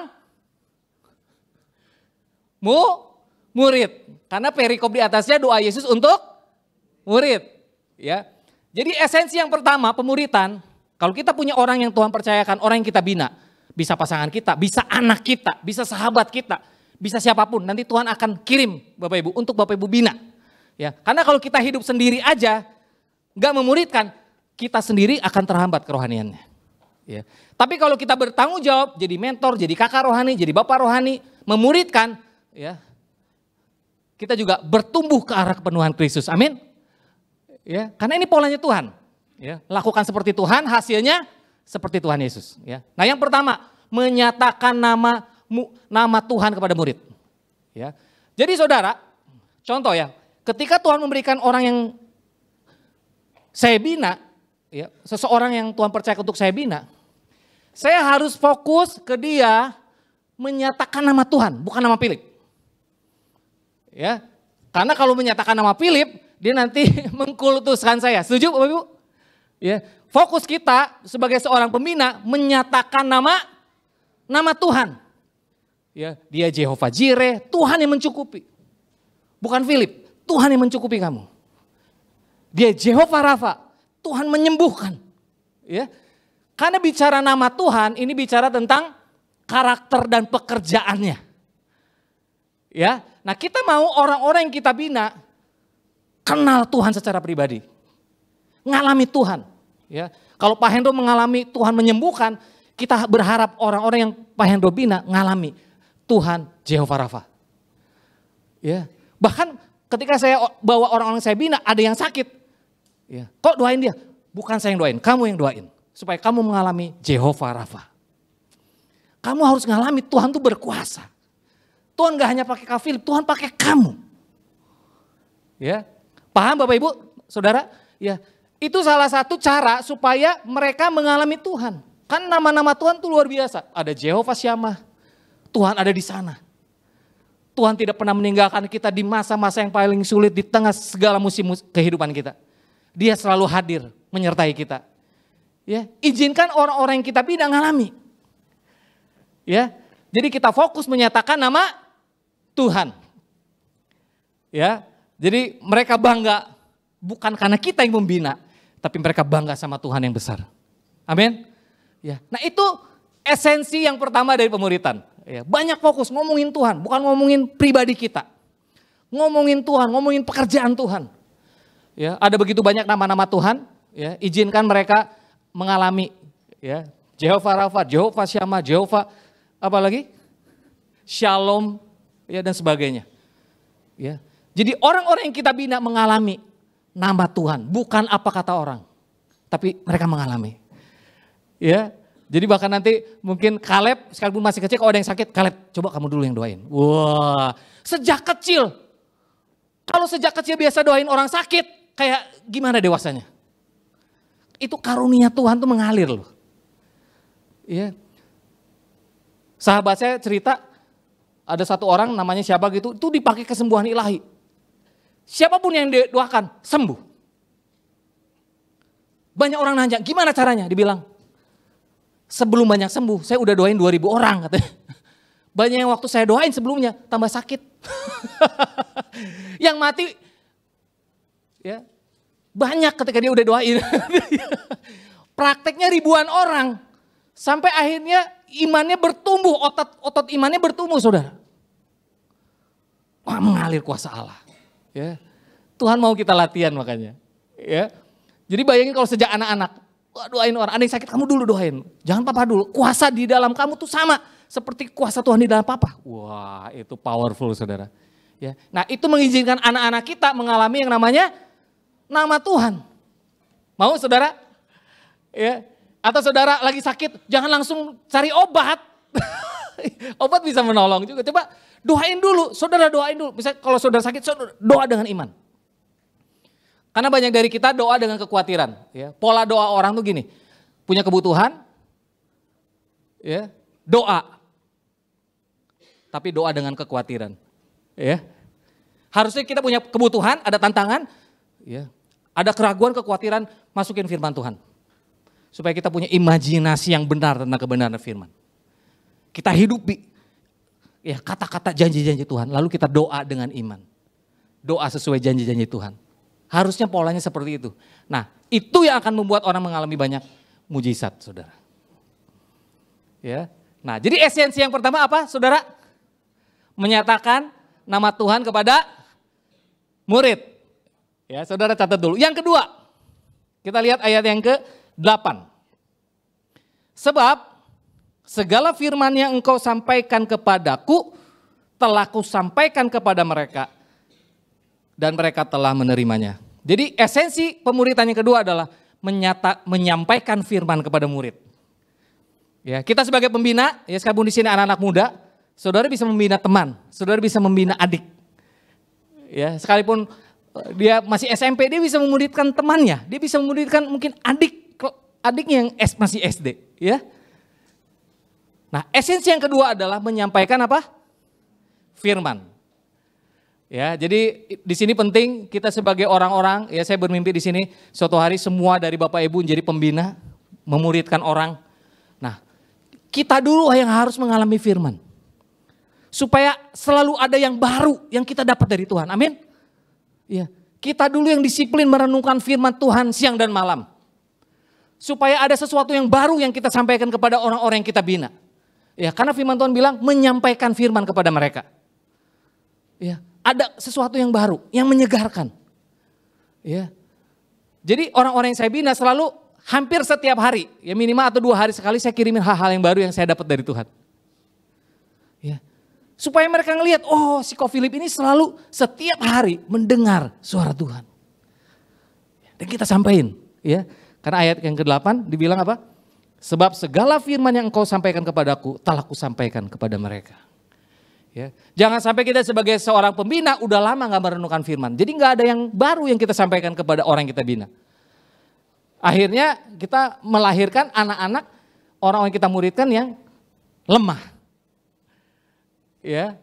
Murid. Karena perikop di atasnya doa Yesus untuk murid. Ya. Jadi esensi yang pertama pemuritan, kalau kita punya orang yang Tuhan percayakan, orang yang kita bina, bisa pasangan kita, bisa anak kita, bisa sahabat kita, bisa siapapun, nanti Tuhan akan kirim Bapak Ibu untuk Bapak Ibu bina. Ya. Karena kalau kita hidup sendiri aja, nggak memuridkan, kita sendiri akan terhambat kerohaniannya. Ya. Tapi kalau kita bertanggung jawab, jadi mentor, jadi kakak rohani, jadi bapak rohani, memuridkan, ya, kita juga bertumbuh ke arah kepenuhan Kristus. Amin. Ya, karena ini polanya Tuhan. Ya, lakukan seperti Tuhan, hasilnya seperti Tuhan Yesus. Ya. Nah yang pertama, menyatakan nama Tuhan kepada murid. Ya. Jadi saudara, contoh ya, ketika Tuhan memberikan orang yang saya bina, ya, seseorang yang Tuhan percaya untuk saya bina, saya harus fokus ke dia menyatakan nama Tuhan, bukan nama Philip. Ya, karena kalau menyatakan nama Philip, dia nanti mengkultuskan saya. Setuju Bapak Ibu? Ya, fokus kita sebagai seorang pembina menyatakan nama Tuhan. Ya, dia Jehovah Jireh, Tuhan yang mencukupi. Bukan Philip, Tuhan yang mencukupi kamu. Dia Jehovah Rafa, Tuhan menyembuhkan. Ya. Karena bicara nama Tuhan, ini bicara tentang karakter dan pekerjaannya. Ya. Nah, kita mau orang-orang yang kita bina kenal Tuhan secara pribadi. Ngalami Tuhan, ya. Kalau Pak Hendro mengalami Tuhan menyembuhkan, kita berharap orang-orang yang Pak Hendro bina ngalami Tuhan Jehovah Rafa. Ya. Bahkan ketika saya bawa orang-orang saya bina, ada yang sakit. Ya. Kok doain dia? Bukan saya yang doain, kamu yang doain. Supaya kamu mengalami Jehovah Rafa. Kamu harus mengalami Tuhan itu berkuasa. Tuhan gak hanya pakai Kak Philip, Tuhan pakai kamu. Ya. Paham Bapak Ibu, Saudara? Ya. Itu salah satu cara supaya mereka mengalami Tuhan. Kan nama-nama Tuhan itu luar biasa. Ada Jehovah Shammah, Tuhan ada di sana. Tuhan tidak pernah meninggalkan kita di masa-masa yang paling sulit di tengah segala musim kehidupan kita. Dia selalu hadir menyertai kita. Ya, izinkan orang-orang yang kita bina ngalami. Ya, jadi kita fokus menyatakan nama Tuhan. Ya, jadi mereka bangga bukan karena kita yang membina, tapi mereka bangga sama Tuhan yang besar. Amin. Ya, nah itu esensi yang pertama dari pemuritan. Ya, banyak fokus ngomongin Tuhan, bukan ngomongin pribadi kita. Ngomongin Tuhan, ngomongin pekerjaan Tuhan. Ya, ada begitu banyak nama-nama Tuhan, ya, izinkan mereka mengalami, ya, Jehovah Rafa, Jehovah Shammah, Jehovah apa lagi? shalom, ya dan sebagainya. Ya. Jadi orang-orang yang kita bina mengalami nama Tuhan, bukan apa kata orang, tapi mereka mengalami. Ya, jadi bahkan nanti mungkin Kaleb sekalipun masih kecil, kalau ada yang sakit, Kaleb coba kamu dulu yang doain. Wah, sejak kecil. Kalau sejak kecil biasa doain orang sakit, kayak gimana dewasanya? Itu karunia Tuhan tuh mengalir loh. Ya. Sahabat saya cerita, ada satu orang namanya siapa gitu, itu dipakai kesembuhan ilahi. Siapapun yang didoakan, sembuh. Banyak orang nanya, gimana caranya? Dibilang, sebelum banyak sembuh, saya udah doain 2.000 orang katanya. Banyak yang waktu saya doain sebelumnya, tambah sakit. Yang mati, ya banyak ketika dia udah doain. Prakteknya ribuan orang. Sampai akhirnya imannya bertumbuh, otot imannya bertumbuh saudara. Wah, mengalir kuasa Allah. Ya. Tuhan mau kita latihan makanya. Ya. Jadi bayangin kalau sejak anak-anak, doain orang, ada yang sakit kamu dulu doain. Jangan papa dulu, kuasa di dalam kamu tuh sama seperti kuasa Tuhan di dalam papa. Wah itu powerful saudara. Ya. Nah itu mengizinkan anak-anak kita mengalami yang namanya nama Tuhan. Mau saudara? Ya. Atau saudara lagi sakit, jangan langsung cari obat. Obat bisa menolong juga. Coba doain dulu, saudara doain dulu. Misalnya kalau saudara sakit, saudara doa dengan iman. Karena banyak dari kita doa dengan kekhawatiran. Ya. Pola doa orang tuh gini, punya kebutuhan, ya, doa. Tapi doa dengan kekhawatiran. Ya. Harusnya kita punya kebutuhan, ada tantangan, ya, ada keraguan, kekhawatiran, masukin firman Tuhan. Supaya kita punya imajinasi yang benar tentang kebenaran firman. Kita hidupi ya kata-kata janji-janji Tuhan. Lalu kita doa dengan iman. Doa sesuai janji-janji Tuhan. Harusnya polanya seperti itu. Nah itu yang akan membuat orang mengalami banyak mujizat saudara. Ya. Nah jadi esensi yang pertama apa saudara? Menyatakan nama Tuhan kepada murid. Ya saudara catat dulu. Yang kedua kita lihat ayat yang ke-8. Sebab segala firman yang engkau sampaikan kepadaku telah kusampaikan kepada mereka dan mereka telah menerimanya. Jadi esensi pemuridan yang kedua adalah menyampaikan firman kepada murid. Ya, kita sebagai pembina, ya sekalipun di sini anak-anak muda, saudara bisa membina teman, saudara bisa membina adik. Ya, sekalipun dia masih SMP, dia bisa memuridkan temannya, dia bisa memuridkan mungkin adiknya yang masih SD, ya. Nah, esensi yang kedua adalah menyampaikan apa? Firman. Ya, jadi di sini penting kita sebagai orang-orang, ya saya bermimpi di sini suatu hari semua dari Bapak Ibu menjadi pembina, memuridkan orang. Nah, kita dulu yang harus mengalami firman. Supaya selalu ada yang baru yang kita dapat dari Tuhan. Amin. Ya, kita dulu yang disiplin merenungkan firman Tuhan siang dan malam. Supaya ada sesuatu yang baru yang kita sampaikan kepada orang-orang yang kita bina. Ya, karena firman Tuhan bilang menyampaikan firman kepada mereka. Ya, ada sesuatu yang baru, yang menyegarkan. Ya. Jadi orang-orang yang saya bina selalu hampir setiap hari, ya minimal atau 2 hari sekali saya kirimin hal-hal yang baru yang saya dapat dari Tuhan. Ya. Supaya mereka ngelihat, oh si Ko Philip ini selalu setiap hari mendengar suara Tuhan. Dan kita sampaikan, ya. Karena ayat yang ke-8 dibilang apa? Sebab segala firman yang engkau sampaikan kepadaku telah kusampaikan kepada mereka. Ya. Jangan sampai kita sebagai seorang pembina udah lama gak merenungkan firman. Jadi gak ada yang baru yang kita sampaikan kepada orang yang kita bina. Akhirnya kita melahirkan anak-anak orang-orang yang kita muridkan yang lemah. Ya.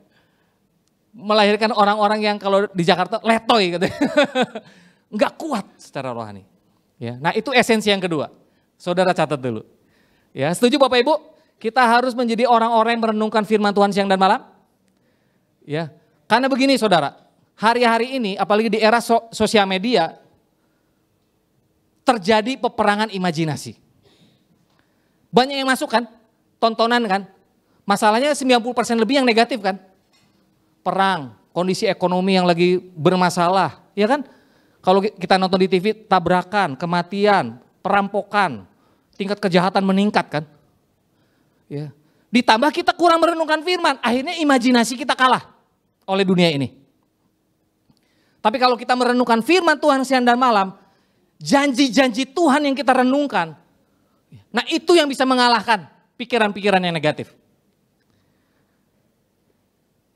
Melahirkan orang-orang yang kalau di Jakarta letoy katanya. Gak kuat secara rohani. Ya, nah itu esensi yang kedua. Saudara catat dulu. Ya, setuju Bapak Ibu? Kita harus menjadi orang-orang yang merenungkan firman Tuhan siang dan malam. Ya, karena begini saudara, hari-hari ini apalagi di era sosial media terjadi peperangan imajinasi. Banyak yang masuk kan, tontonan kan. Masalahnya 90% lebih yang negatif kan. Perang, kondisi ekonomi yang lagi bermasalah, ya kan? Kalau kita nonton di TV, tabrakan, kematian, perampokan, tingkat kejahatan meningkat kan. Ya. Ditambah kita kurang merenungkan firman, akhirnya imajinasi kita kalah oleh dunia ini. Tapi kalau kita merenungkan firman Tuhan siang dan malam, janji-janji Tuhan yang kita renungkan, nah itu yang bisa mengalahkan pikiran-pikiran yang negatif.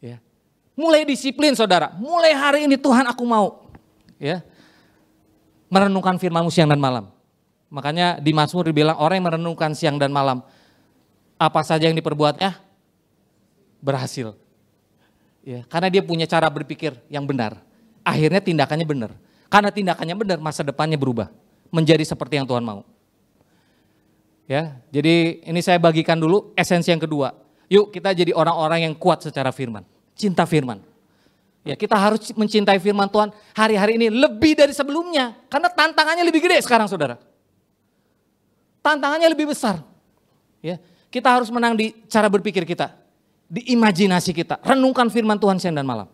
Ya. Mulai disiplin saudara, mulai hari ini Tuhan aku mau ya merenungkan firman-Mu siang dan malam. Makanya di Mazmur dibilang orang yang merenungkan siang dan malam, apa saja yang diperbuatnya berhasil. Ya, karena dia punya cara berpikir yang benar. Akhirnya tindakannya benar. Karena tindakannya benar, masa depannya berubah. Menjadi seperti yang Tuhan mau. Ya, jadi ini saya bagikan dulu esensi yang kedua. Yuk kita jadi orang-orang yang kuat secara firman. Cinta firman. Ya, kita harus mencintai firman Tuhan hari-hari ini lebih dari sebelumnya. Karena tantangannya lebih gede sekarang saudara. Tantangannya lebih besar. Ya, kita harus menang di cara berpikir kita. Di imajinasi kita. Renungkan firman Tuhan siang dan malam.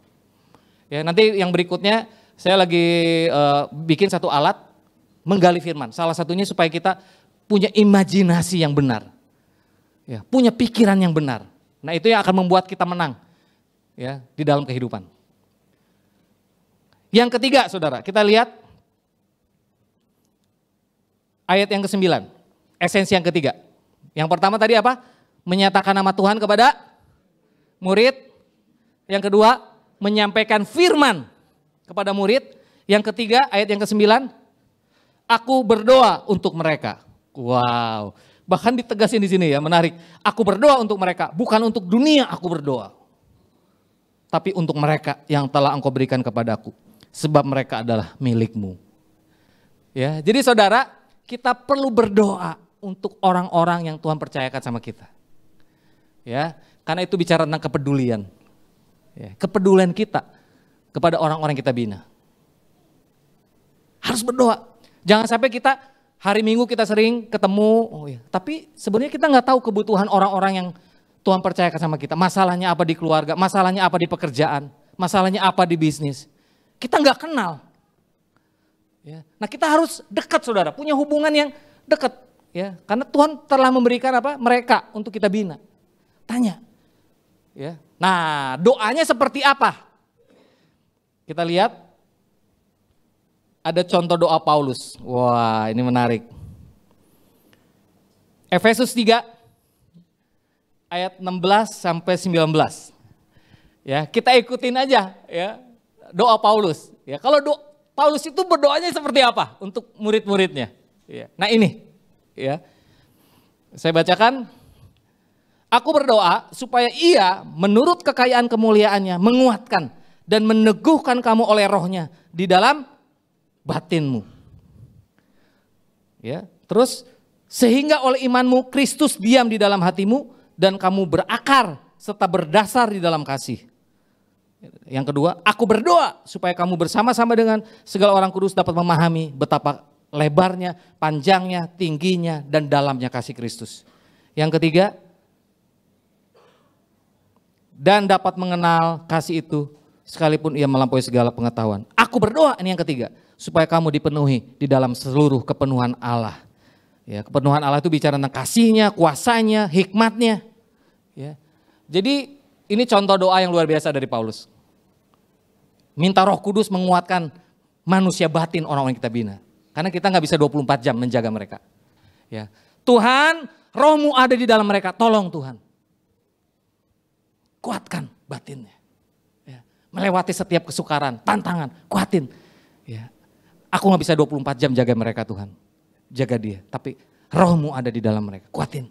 Ya, nanti yang berikutnya saya lagi bikin satu alat menggali firman. Salah satunya supaya kita punya imajinasi yang benar. Ya, punya pikiran yang benar. Nah itu yang akan membuat kita menang ya, di dalam kehidupan. Yang ketiga saudara, kita lihat ayat yang ke-9. Esensi yang ketiga. Yang pertama tadi apa? Menyatakan nama Tuhan kepada murid. Yang kedua, menyampaikan firman kepada murid. Yang ketiga, ayat yang ke-9, aku berdoa untuk mereka. Wow, bahkan ditegasin di sini ya, menarik. Aku berdoa untuk mereka, bukan untuk dunia aku berdoa. Tapi untuk mereka yang telah Engkau berikan kepadaku. Sebab mereka adalah milikmu. Ya, jadi saudara, kita perlu berdoa untuk orang-orang yang Tuhan percayakan sama kita. Ya, karena itu bicara tentang kepedulian. Ya, kepedulian kita kepada orang-orang yang kita bina. Harus berdoa. Jangan sampai kita hari Minggu kita sering ketemu, tapi sebenarnya kita nggak tahu kebutuhan orang-orang yang Tuhan percayakan sama kita. Masalahnya apa di keluarga, masalahnya apa di pekerjaan, masalahnya apa di bisnis. Kita nggak kenal. Ya. Nah kita harus dekat saudara, punya hubungan yang dekat. Ya. Karena Tuhan telah memberikan apa mereka untuk kita bina. Tanya. Ya. Nah doanya seperti apa? Kita lihat. Ada contoh doa Paulus. Wah ini menarik. Efesus 3 ayat 16 sampai 19. Ya, kita ikutin aja ya doa Paulus. Ya, kalau Paulus itu berdoanya seperti apa untuk murid-muridnya? Ya. Nah ini ya. Saya bacakan. Aku berdoa supaya ia menurut kekayaan kemuliaannya menguatkan dan meneguhkan kamu oleh rohnya di dalam batinmu. Ya, terus sehingga oleh imanmu Kristus diam di dalam hatimu dan kamu berakar serta berdasar di dalam kasih. Yang kedua, aku berdoa supaya kamu bersama-sama dengan segala orang kudus dapat memahami betapa lebarnya, panjangnya, tingginya dan dalamnya kasih Kristus. Yang ketiga, dan dapat mengenal kasih itu sekalipun ia melampaui segala pengetahuan. Aku berdoa, ini yang ketiga, supaya kamu dipenuhi di dalam seluruh kepenuhan Allah. Ya, kepenuhan Allah itu bicara tentang kasihnya, kuasanya, hikmatnya. Ya. Jadi ini contoh doa yang luar biasa dari Paulus. Minta Roh Kudus menguatkan manusia batin orang-orang yang kita bina. Karena kita nggak bisa 24 jam menjaga mereka. Ya. Tuhan, Roh-Mu ada di dalam mereka, tolong Tuhan. Kuatkan batinnya. Ya. Melewati setiap kesukaran, tantangan, kuatin. Ya. Aku gak bisa 24 jam jaga mereka Tuhan. Jaga dia. Tapi Roh-Mu ada di dalam mereka. Kuatin.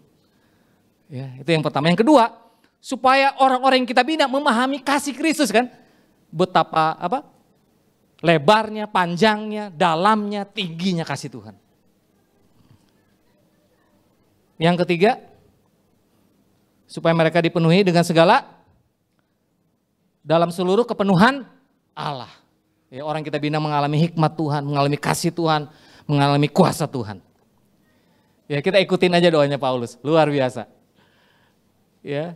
Ya, itu yang pertama. Yang kedua, supaya orang-orang yang kita bina memahami kasih Kristus kan. Betapa apa? Lebarnya, panjangnya, dalamnya, tingginya kasih Tuhan. Yang ketiga, supaya mereka dipenuhi dengan segala dalam seluruh kepenuhan Allah. Ya, orang kita bina mengalami hikmat Tuhan, mengalami kasih Tuhan, mengalami kuasa Tuhan. Ya kita ikutin aja doanya Paulus, luar biasa. Ya,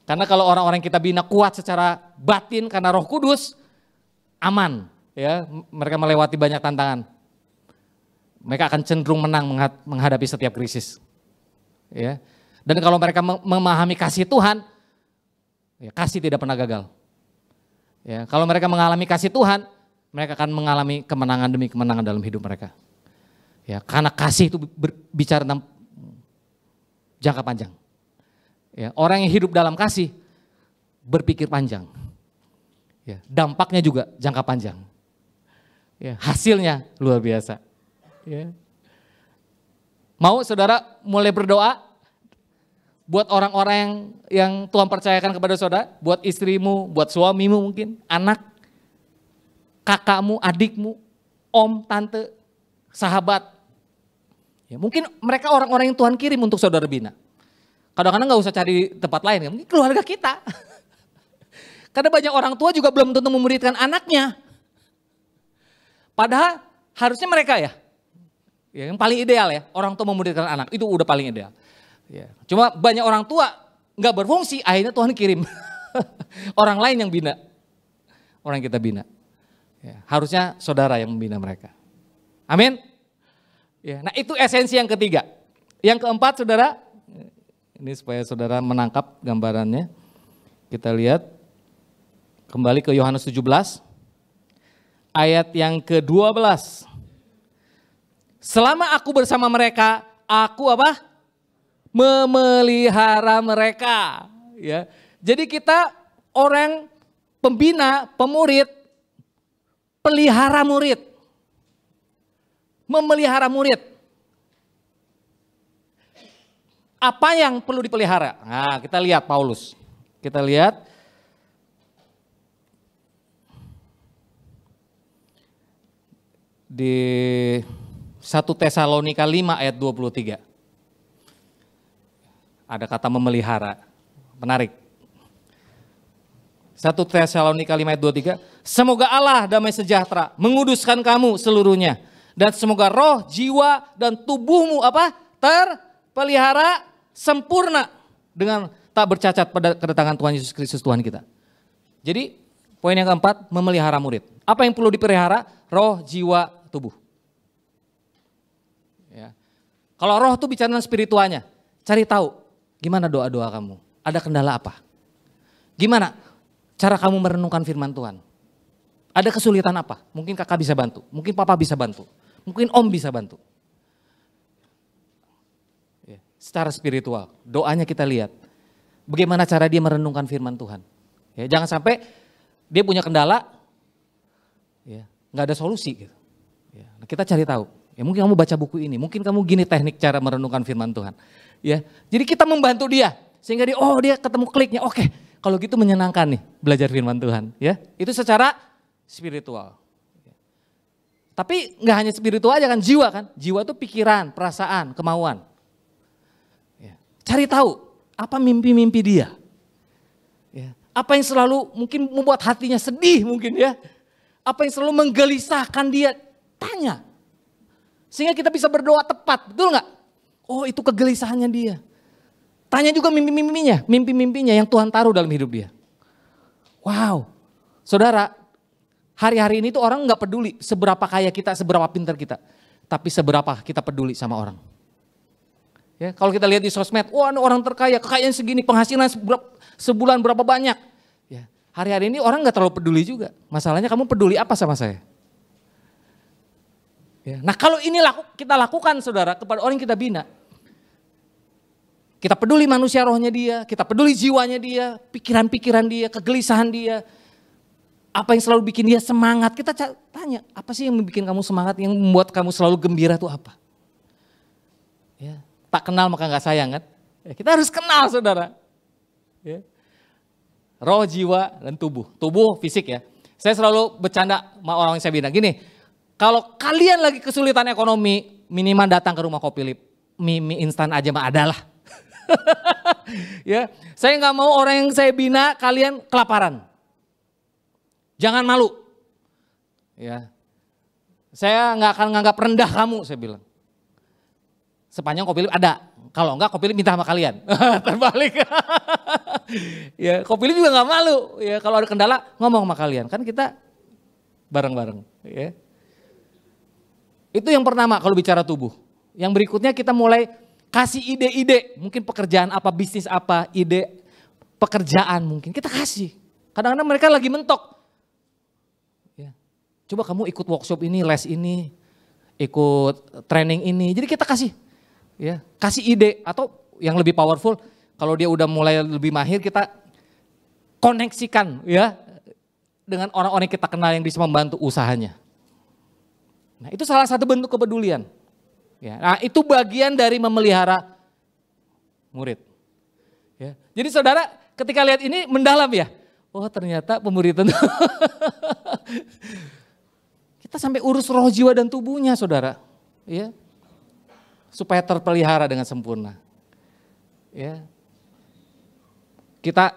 karena kalau orang-orang kita bina kuat secara batin karena Roh Kudus, aman. Ya, mereka melewati banyak tantangan. Mereka akan cenderung menang menghadapi setiap krisis. Ya, Dan kalau mereka memahami kasih Tuhan, ya kasih tidak pernah gagal. Ya, kalau mereka mengalami kasih Tuhan, mereka akan mengalami kemenangan demi kemenangan dalam hidup mereka. Ya, karena kasih itu berbicara tentang jangka panjang. Ya, orang yang hidup dalam kasih berpikir panjang. Ya, dampaknya juga jangka panjang. Ya, hasilnya luar biasa. Ya. Mau saudara mulai berdoa buat orang-orang yang Tuhan percayakan kepada saudara, buat istrimu, buat suamimu mungkin, anak, kakakmu, adikmu, om, tante, sahabat. Ya, mungkin mereka orang-orang yang Tuhan kirim untuk saudara bina. Kadang-kadang gak usah cari tempat lain, mungkin keluarga kita. Karena banyak orang tua juga belum tentu memuridkan anaknya. Padahal harusnya mereka ya yang paling ideal ya, orang tua memuridkan anak, itu udah paling ideal. Ya. Cuma banyak orang tua gak berfungsi, akhirnya Tuhan kirim orang lain yang bina, orang yang kita bina. Ya, harusnya saudara yang membina mereka. Amin. Ya, nah itu esensi yang ketiga. Yang keempat saudara, ini supaya saudara menangkap gambarannya. Kita lihat kembali ke Yohanes 17 ayat yang ke-12. Selama aku bersama mereka, aku apa? Memelihara mereka. Ya. Jadi kita orang pembina, pemurid, pelihara murid. Memelihara murid. Apa yang perlu dipelihara? Nah, kita lihat Paulus. Kita lihat di 1 Tesalonika 5 ayat 23. Ada kata memelihara, menarik. 1 Tesalonika 5 ayat 23, semoga Allah damai sejahtera menguduskan kamu seluruhnya. Dan semoga roh, jiwa, dan tubuhmu apa? Terpelihara sempurna dengan tak bercacat pada kedatangan Tuhan Yesus Kristus Tuhan kita. Jadi poin yang keempat, memelihara murid. Apa yang perlu dipelihara? Roh, jiwa, tubuh. Ya. Kalau roh itu bicara tentang spiritualnya, cari tahu gimana doa-doa kamu, ada kendala apa? Gimana cara kamu merenungkan firman Tuhan? Ada kesulitan apa? Mungkin kakak bisa bantu, mungkin papa bisa bantu, mungkin om bisa bantu. Ya. Secara spiritual, doanya kita lihat, bagaimana cara dia merenungkan firman Tuhan. Ya, jangan sampai dia punya kendala, ya, nggak ada solusi gitu. Ya, nah kita cari tahu. Ya, mungkin kamu baca buku ini, mungkin kamu gini teknik cara merenungkan firman Tuhan. Ya, jadi kita membantu dia sehingga dia ketemu kliknya. Oke, kalau gitu menyenangkan nih belajar firman Tuhan. Ya, itu secara spiritual. Tapi nggak hanya spiritual aja kan, jiwa kan. Jiwa itu pikiran, perasaan, kemauan. Ya, cari tahu apa mimpi-mimpi dia. Ya, apa yang selalu mungkin membuat hatinya sedih mungkin ya. Apa yang selalu menggelisahkan dia, tanya. Sehingga kita bisa berdoa tepat, betul nggak? Oh itu kegelisahannya dia. Tanya juga mimpi-mimpinya yang Tuhan taruh dalam hidup dia. Wow, saudara, hari-hari ini tuh orang nggak peduli seberapa kaya kita, seberapa pintar kita. Tapi seberapa kita peduli sama orang. Ya, kalau kita lihat di sosmed, wah orang terkaya, kekayaan segini, penghasilan sebulan berapa banyak. Ya, hari-hari ini orang nggak terlalu peduli juga. Masalahnya kamu peduli apa sama saya? Ya, nah kalau ini kita lakukan saudara kepada orang yang kita bina. Kita peduli manusia rohnya dia, kita peduli jiwanya dia, pikiran-pikiran dia, kegelisahan dia. Apa yang selalu bikin dia semangat, kita tanya apa sih yang bikin kamu semangat, yang membuat kamu selalu gembira itu apa? Ya, tak kenal maka gak sayang kan? Ya, kita harus kenal saudara. Ya. Roh, jiwa, dan tubuh. Tubuh fisik ya. Saya selalu bercanda sama orang yang saya bina. Gini, kalau kalian lagi kesulitan ekonomi, minimal datang ke rumah Kopi Lip. Mie instan aja mah adalah. Ya, saya nggak mau orang yang saya bina kalian kelaparan. Jangan malu. Ya, saya nggak akan nganggap rendah kamu, saya bilang. Sepanjang Kopi Lip ada. Kalau enggak Kopi Lip minta sama kalian. Terbalik. Ya, Kopi Lip juga nggak malu. Ya, kalau ada kendala ngomong sama kalian. Kan kita bareng-bareng. Ya. Itu yang pertama kalau bicara tubuh. Yang berikutnya kita mulai Kasih ide-ide, mungkin pekerjaan apa, bisnis apa, ide pekerjaan mungkin, kita kasih. Kadang-kadang mereka lagi mentok. Ya. Coba kamu ikut workshop ini, les ini, ikut training ini, jadi kita kasih. Ya, kasih ide, atau yang lebih powerful, kalau dia udah mulai lebih mahir, kita koneksikan ya dengan orang-orang yang kita kenal yang bisa membantu usahanya. Nah, itu salah satu bentuk kepedulian. Ya, nah, itu bagian dari memelihara murid. Ya. Jadi saudara ketika lihat ini mendalam ya. Oh ternyata pemuridan. Kita sampai urus roh, jiwa dan tubuhnya saudara. Ya. Supaya terpelihara dengan sempurna. Ya. Kita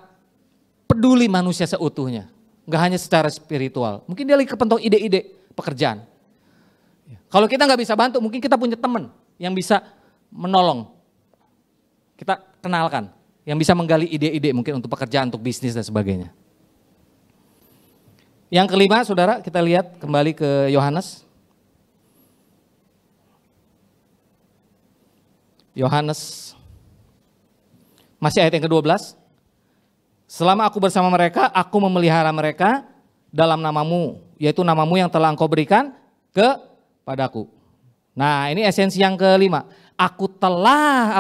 peduli manusia seutuhnya. Enggak hanya secara spiritual. Mungkin dia lagi kepentok ide-ide pekerjaan. Kalau kita nggak bisa bantu, mungkin kita punya teman yang bisa menolong. Kita kenalkan, yang bisa menggali ide-ide mungkin untuk pekerjaan, untuk bisnis dan sebagainya. Yang kelima, saudara, kita lihat kembali ke Yohanes. Yohanes, masih ayat yang ke-12. Selama aku bersama mereka, aku memelihara mereka dalam namamu, yaitu namamu yang telah engkau berikan padaku. Nah ini esensi yang kelima. Aku telah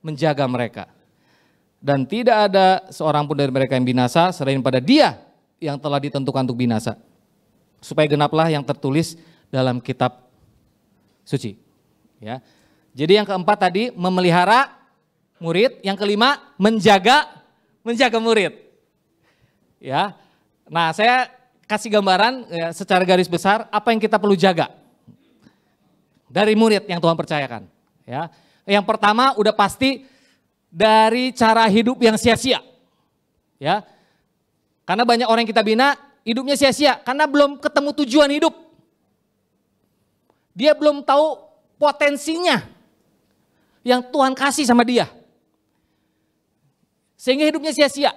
menjaga mereka. Dan tidak ada seorang pun dari mereka yang binasa selain pada dia yang telah ditentukan untuk binasa. Supaya genaplah yang tertulis dalam kitab suci. Ya. Jadi yang keempat tadi memelihara murid. Yang kelima menjaga murid. Ya. Nah saya kasih gambaran ya, secara garis besar apa yang kita perlu jaga dari murid yang Tuhan percayakan. Ya, yang pertama udah pasti dari cara hidup yang sia-sia. Ya, karena banyak orang yang kita bina hidupnya sia-sia karena belum ketemu tujuan hidup. Dia belum tahu potensinya yang Tuhan kasih sama dia, sehingga hidupnya sia-sia.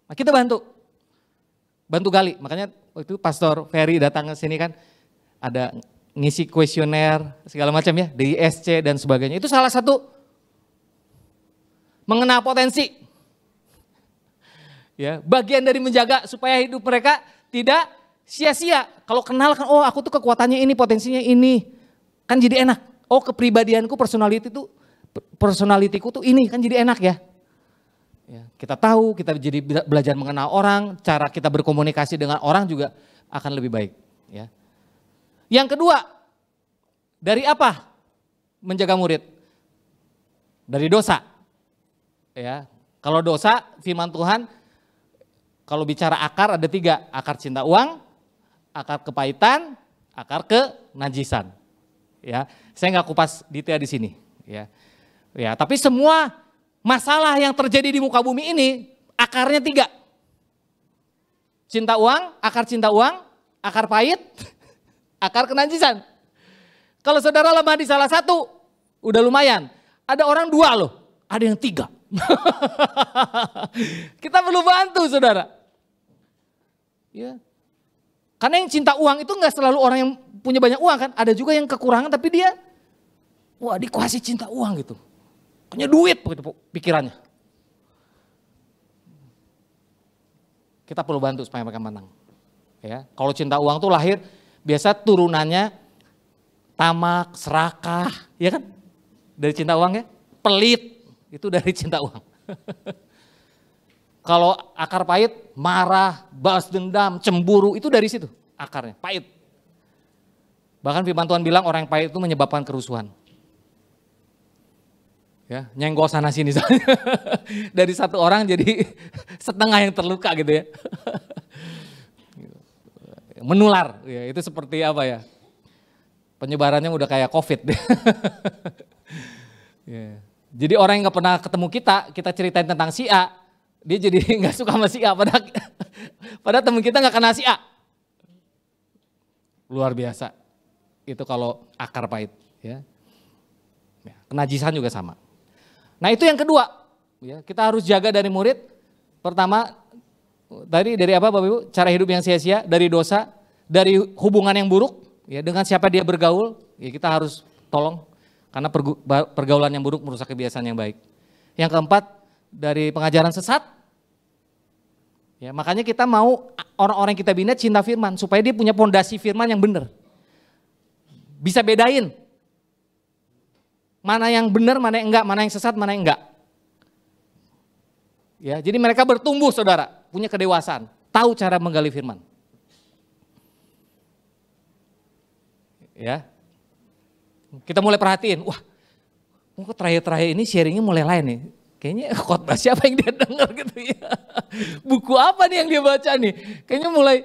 Nah, kita bantu gali, makanya waktu itu Pastor Ferry datang ke sini kan ada ngisi kuesioner segala macam ya, DISC dan sebagainya. Itu salah satu mengenal potensi. Ya, bagian dari menjaga supaya hidup mereka tidak sia-sia. Kalau kenal kan, oh aku tuh kekuatannya ini, potensinya ini. Kan jadi enak. Oh kepribadianku, personalitiku tuh ini, kan jadi enak ya. Ya, kita tahu, kita jadi belajar mengenal orang, cara kita berkomunikasi dengan orang juga akan lebih baik. Ya. Yang kedua, dari apa menjaga murid? Dari dosa. Ya, kalau dosa, firman Tuhan, kalau bicara akar ada 3, akar cinta uang, akar kepahitan, akar kenajisan. Ya, saya nggak kupas detail di sini. Ya, tapi semua masalah yang terjadi di muka bumi ini akarnya 3. Akar cinta uang, akar pahit, akar kenajisan. Kalau saudara lemah di salah satu, udah lumayan. Ada orang 2 loh, ada yang 3. Kita perlu bantu saudara. Ya. Karena yang cinta uang itu nggak selalu orang yang punya banyak uang kan. Ada juga yang kekurangan tapi dia, dikuasai cinta uang gitu. Punya duit begitu pikirannya. Kita perlu bantu supaya mereka menang. Ya, kalau cinta uang tuh lahir biasa turunannya tamak, serakah, ya kan? Dari cinta uang ya. Pelit, itu dari cinta uang. Kalau akar pahit, marah, balas dendam, cemburu, itu dari situ akarnya, pahit. Bahkan firman Tuhan bilang orang yang pahit itu menyebabkan kerusuhan. Ya, nyenggol sana sini dari satu orang jadi setengah yang terluka gitu ya. Menular, ya, itu seperti apa ya? Penyebarannya udah kayak COVID. Ya. Jadi orang yang nggak pernah ketemu kita ceritain tentang si A, dia jadi nggak suka sama si A. Padahal teman kita nggak kenal si A. Luar biasa. Itu kalau akar pahit. Ya. Kenajisan juga sama. Nah itu yang kedua, ya, kita harus jaga dari murid. Pertama, tadi dari apa Bapak Ibu? Cara hidup yang sia-sia, dari dosa, dari hubungan yang buruk, ya, dengan siapa dia bergaul, ya kita harus tolong Karena pergaulan yang buruk merusak kebiasaan yang baik. Yang keempat, dari pengajaran sesat. Ya, makanya kita mau orang-orang yang kita bina cinta firman supaya dia punya pondasi firman yang benar. Bisa bedain mana yang benar, mana yang enggak, mana yang sesat, mana yang enggak. Ya, jadi mereka bertumbuh saudara, punya kedewasaan, tahu cara menggali firman. Ya, kita mulai perhatiin, wah, kok terakhir-terakhir ini sharingnya mulai lain nih. Kayaknya khotbah siapa yang dia dengar gitu ya. Buku apa nih yang dia baca nih. Kayaknya mulai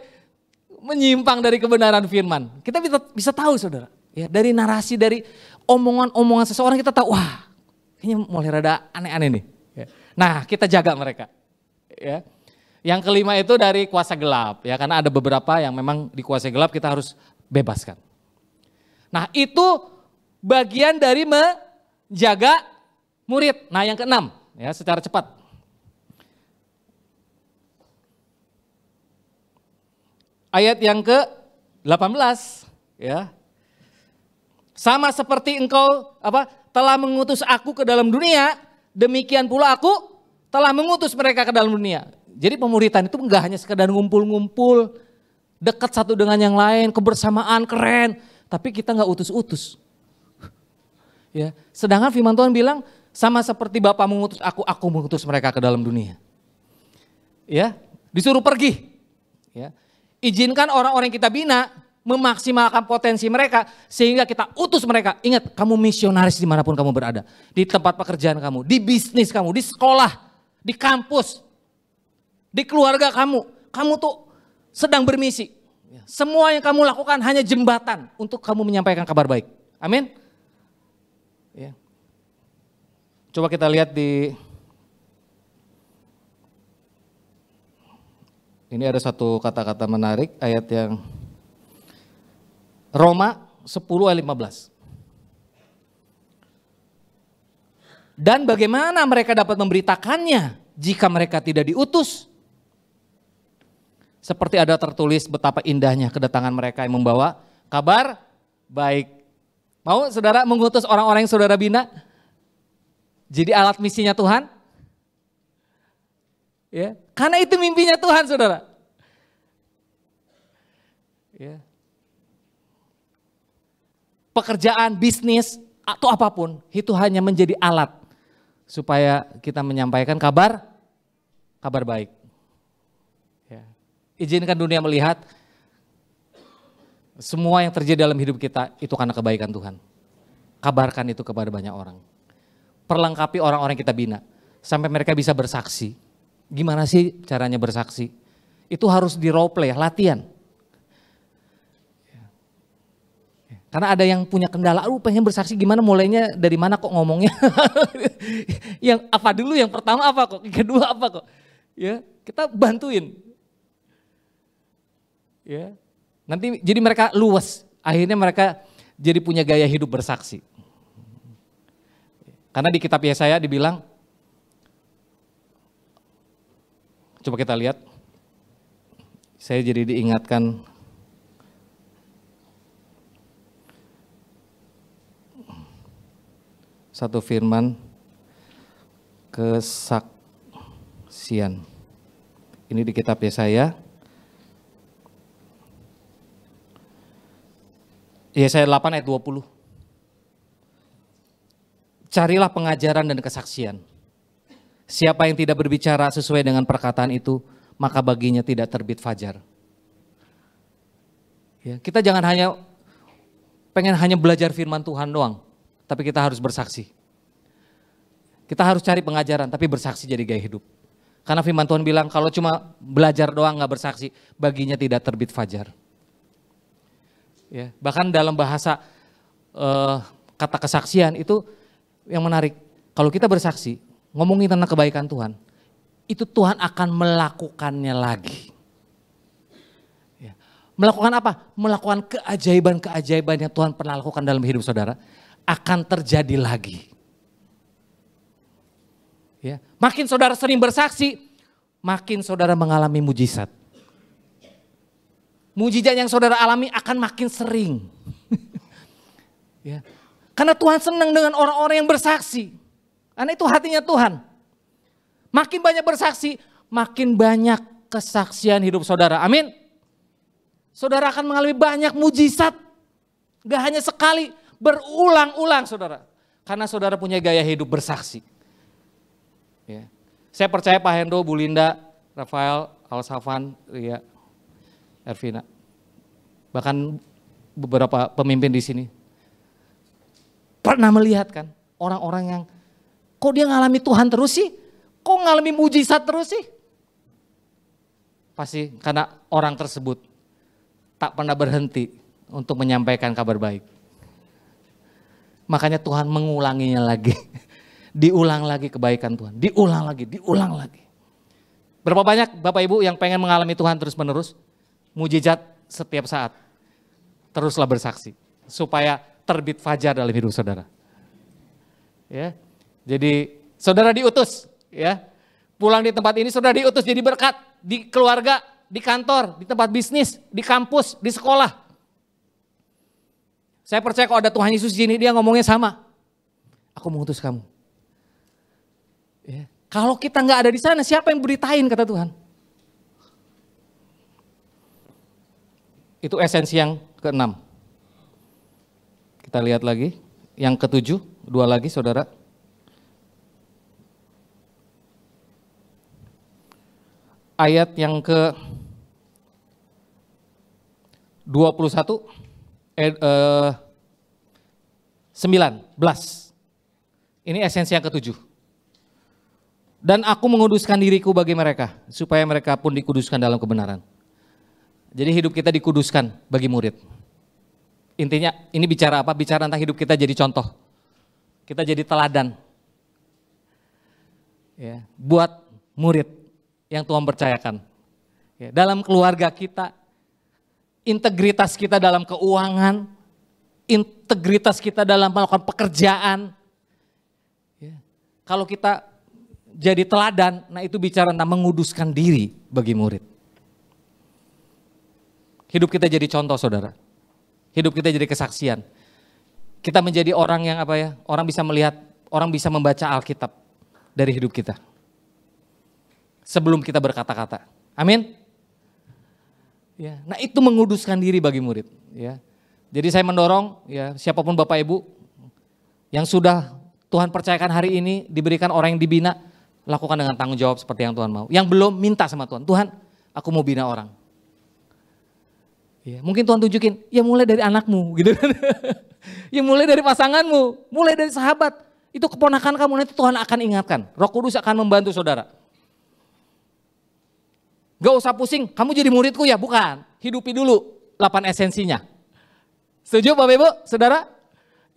menyimpang dari kebenaran firman. Kita bisa tahu saudara. Ya, dari narasi, dari omongan-omongan seseorang kita tahu, wah kayaknya mulai rada aneh-aneh nih. Ya. Nah kita jaga mereka. Ya. Yang kelima itu dari kuasa gelap. Ya, karena ada beberapa yang memang di kuasa gelap kita harus bebaskan. Nah itu bagian dari menjaga murid. Nah yang keenam, ya secara cepat. Ayat yang ke-18, ya. Sama seperti engkau telah mengutus aku ke dalam dunia, demikian pula aku telah mengutus mereka ke dalam dunia. Jadi pemuritan itu enggak hanya sekedar ngumpul-ngumpul, dekat satu dengan yang lain, kebersamaan keren, tapi kita enggak utus-utus. Ya, sedangkan firman Tuhan bilang sama seperti Bapa mengutus aku mengutus mereka ke dalam dunia. Ya, disuruh pergi. Ya, izinkan orang-orang yang kita bina memaksimalkan potensi mereka sehingga kita utus mereka. Ingat, kamu misionaris dimanapun kamu berada, di tempat pekerjaan kamu, di bisnis kamu, di sekolah, di kampus, di keluarga kamu tuh sedang bermisi. Semua yang kamu lakukan hanya jembatan untuk kamu menyampaikan kabar baik. Amin. Ya. Coba kita lihat ini ada satu kata-kata menarik, ayat yang Roma 10 ayat 15. Dan bagaimana mereka dapat memberitakannya jika mereka tidak diutus? Seperti ada tertulis betapa indahnya kedatangan mereka yang membawa kabar baik. Mau saudara mengutus orang-orang yang saudara bina? Jadi alat misinya Tuhan? Ya, karena itu mimpinya Tuhan saudara. Ya. Pekerjaan, bisnis, atau apapun, itu hanya menjadi alat supaya kita menyampaikan kabar baik. Ya. Izinkan dunia melihat semua yang terjadi dalam hidup kita itu karena kebaikan Tuhan. Kabarkan itu kepada banyak orang. Perlengkapi orang-orang yang kita bina sampai mereka bisa bersaksi. Gimana sih caranya bersaksi? Itu harus di role play, latihan. Karena ada yang punya kendala, pengen bersaksi gimana, mulainya dari mana kok ngomongnya. Yang apa dulu, yang pertama apa kok, yang kedua apa kok. Ya, kita bantuin. Ya. Nanti jadi mereka luwes, akhirnya mereka jadi punya gaya hidup bersaksi. Karena di kitab Yesaya dibilang, coba kita lihat, saya jadi diingatkan satu firman kesaksian. Ini di kitab Yesaya. Yesaya 8 ayat 20. Carilah pengajaran dan kesaksian. Siapa yang tidak berbicara sesuai dengan perkataan itu, maka baginya tidak terbit fajar. Ya, kita jangan pengen hanya belajar firman Tuhan doang, tapi kita harus bersaksi. Kita harus cari pengajaran, tapi bersaksi jadi gaya hidup. Karena firman Tuhan bilang kalau cuma belajar doang gak bersaksi, baginya tidak terbit fajar. Ya, bahkan dalam bahasa kata kesaksian itu yang menarik. Kalau kita bersaksi, ngomongin tentang kebaikan Tuhan, itu Tuhan akan melakukannya lagi. Ya. Melakukan apa? Melakukan keajaiban-keajaiban yang Tuhan pernah lakukan dalam hidup saudara, akan terjadi lagi. Ya. Makin saudara sering bersaksi, makin saudara mengalami mujizat. Mujizat yang saudara alami akan makin sering. Ya. Karena Tuhan senang dengan orang-orang yang bersaksi. Karena itu hatinya Tuhan. Makin banyak bersaksi, makin banyak kesaksian hidup saudara. Amin. Saudara akan mengalami banyak mujizat. Gak hanya sekali, berulang-ulang saudara. Karena saudara punya gaya hidup bersaksi. Ya. Saya percaya Pak Hendo, Bu Linda, Rafael, Alsafan, Ria, Ervina. Bahkan beberapa pemimpin di sini. Pernah melihat kan orang-orang yang kok dia ngalami Tuhan terus sih? Kok ngalami mujizat terus sih? Pasti karena orang tersebut tak pernah berhenti untuk menyampaikan kabar baik. Makanya Tuhan mengulanginya lagi. Diulang lagi kebaikan Tuhan. Diulang lagi, diulang lagi. Berapa banyak Bapak Ibu yang pengen mengalami Tuhan terus menerus? Mujizat setiap saat. Teruslah bersaksi. Supaya terbit fajar dalam hidup saudara. Ya, jadi saudara diutus. Ya, pulang di tempat ini saudara diutus jadi berkat. Di keluarga, di kantor, di tempat bisnis, di kampus, di sekolah. Saya percaya kalau ada Tuhan Yesus di sini dia ngomongnya sama. Aku mengutus kamu. Ya. Kalau kita nggak ada di sana, siapa yang beritain kata Tuhan? Itu esensi yang keenam. Kita lihat lagi, yang ketujuh, dua lagi saudara. Ayat yang ke 21, 19. Ini esensi yang ketujuh. Dan aku menguduskan diriku bagi mereka, supaya mereka pun dikuduskan dalam kebenaran. Jadi hidup kita dikuduskan bagi murid. Intinya ini bicara apa? Bicara tentang hidup kita jadi contoh. Kita jadi teladan. Ya, buat murid yang Tuhan percayakan. Ya, dalam keluarga kita, integritas kita dalam keuangan, integritas kita dalam melakukan pekerjaan. Ya, kalau kita jadi teladan, nah itu bicara tentang menguduskan diri bagi murid. Hidup kita jadi contoh saudara. Hidup kita jadi kesaksian. Kita menjadi orang yang apa ya? Orang bisa melihat, orang bisa membaca Alkitab dari hidup kita. Sebelum kita berkata-kata. Amin. Ya, nah itu menguduskan diri bagi murid. Ya, jadi saya mendorong ya siapapun Bapak Ibu yang sudah Tuhan percayakan hari ini diberikan orang yang dibina, lakukan dengan tanggung jawab seperti yang Tuhan mau. Yang belum minta sama Tuhan, Tuhan aku mau bina orang. Ya, mungkin Tuhan tunjukin, ya mulai dari anakmu gitu kan. Ya mulai dari pasanganmu, mulai dari sahabat. Itu keponakan kamu, nanti Tuhan akan ingatkan. Roh Kudus akan membantu saudara. Gak usah pusing, kamu jadi muridku ya, bukan. Hidupi dulu 8 esensinya. Setuju Bapak Ibu, saudara?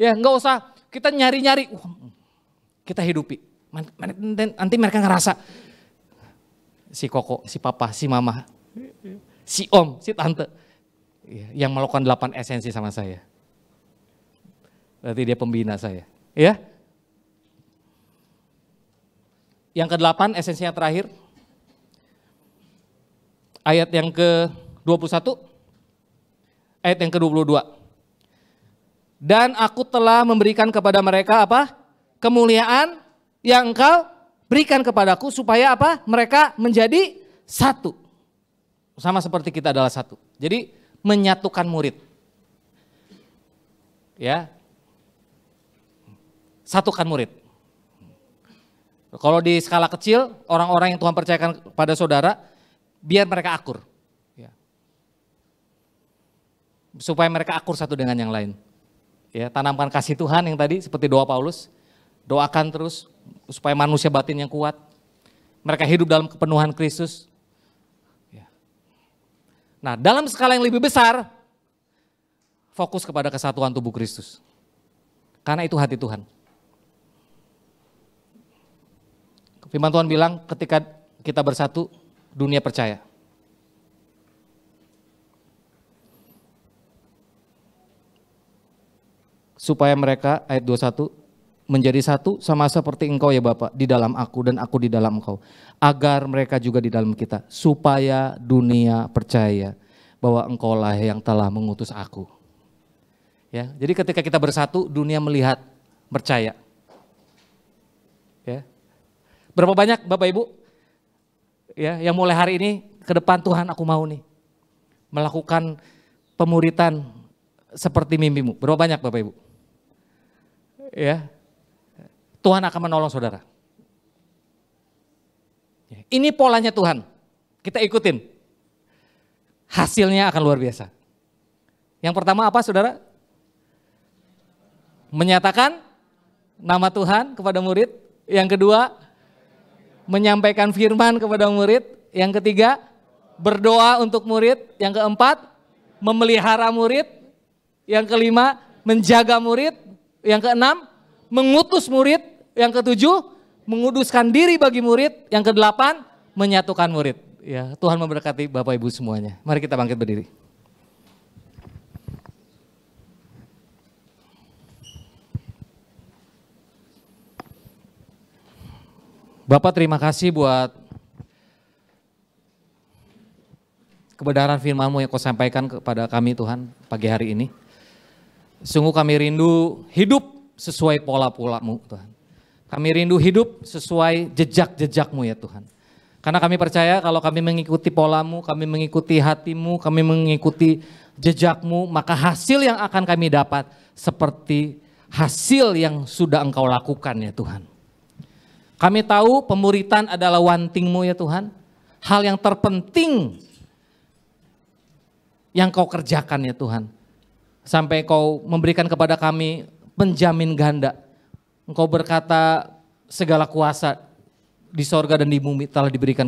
Ya gak usah kita nyari-nyari, kita hidupi. Nanti mereka ngerasa, si koko, si papa, si mama, si om, si tante. Yang melakukan 8 esensi sama saya. Berarti dia pembina saya. Ya. Yang ke-8 esensi yang terakhir. Ayat yang ke-21. Ayat yang ke-22. Dan aku telah memberikan kepada mereka apa? Kemuliaan yang engkau berikan kepadaku supaya apa? Mereka menjadi satu. Sama seperti kita adalah satu. Jadi menyatukan murid. Ya. Satukan murid. Kalau di skala kecil, orang-orang yang Tuhan percayakan pada saudara, biar mereka akur. Ya. Supaya mereka akur satu dengan yang lain. Ya, tanamkan kasih Tuhan yang tadi seperti doa Paulus. Doakan terus supaya manusia batin yang kuat. Mereka hidup dalam kepenuhan Kristus. Nah, dalam skala yang lebih besar, fokus kepada kesatuan tubuh Kristus. Karena itu hati Tuhan. Firman Tuhan bilang ketika kita bersatu, dunia percaya. Supaya mereka, ayat 21, menjadi satu sama seperti engkau ya Bapa di dalam aku dan aku di dalam engkau. Agar mereka juga di dalam kita. Supaya dunia percaya bahwa engkaulah yang telah mengutus aku. Ya, jadi ketika kita bersatu, dunia melihat, percaya. Ya. Berapa banyak Bapak Ibu ya yang mulai hari ini ke depan, Tuhan aku mau nih melakukan pemuritan seperti mimpimu. Berapa banyak Bapak Ibu? Ya. Tuhan akan menolong saudara. Ini polanya Tuhan. Kita ikutin. Hasilnya akan luar biasa. Yang pertama apa saudara? Menyatakan nama Tuhan kepada murid. Yang kedua, menyampaikan firman kepada murid. Yang ketiga, berdoa untuk murid. Yang keempat, memelihara murid. Yang kelima, menjaga murid. Yang keenam, mengutus murid. Yang ketujuh, menguduskan diri bagi murid. Yang kedelapan, menyatukan murid. Ya, Tuhan memberkati Bapak Ibu semuanya. Mari kita bangkit berdiri. Bapak, terima kasih buat kebenaran firman-Mu yang Kau sampaikan kepada kami Tuhan pagi hari ini. Sungguh kami rindu hidup sesuai pola-pola-Mu Tuhan. Kami rindu hidup sesuai jejak-jejak-Mu ya Tuhan. Karena kami percaya kalau kami mengikuti pola-Mu, kami mengikuti hati-Mu, kami mengikuti jejak-Mu, maka hasil yang akan kami dapat seperti hasil yang sudah Engkau lakukan ya Tuhan. Kami tahu pemuritan adalah wanting-Mu ya Tuhan. Hal yang terpenting yang Kau kerjakan ya Tuhan. Sampai Kau memberikan kepada kami penjamin ganda. Engkau berkata segala kuasa di sorga dan di bumi telah diberikan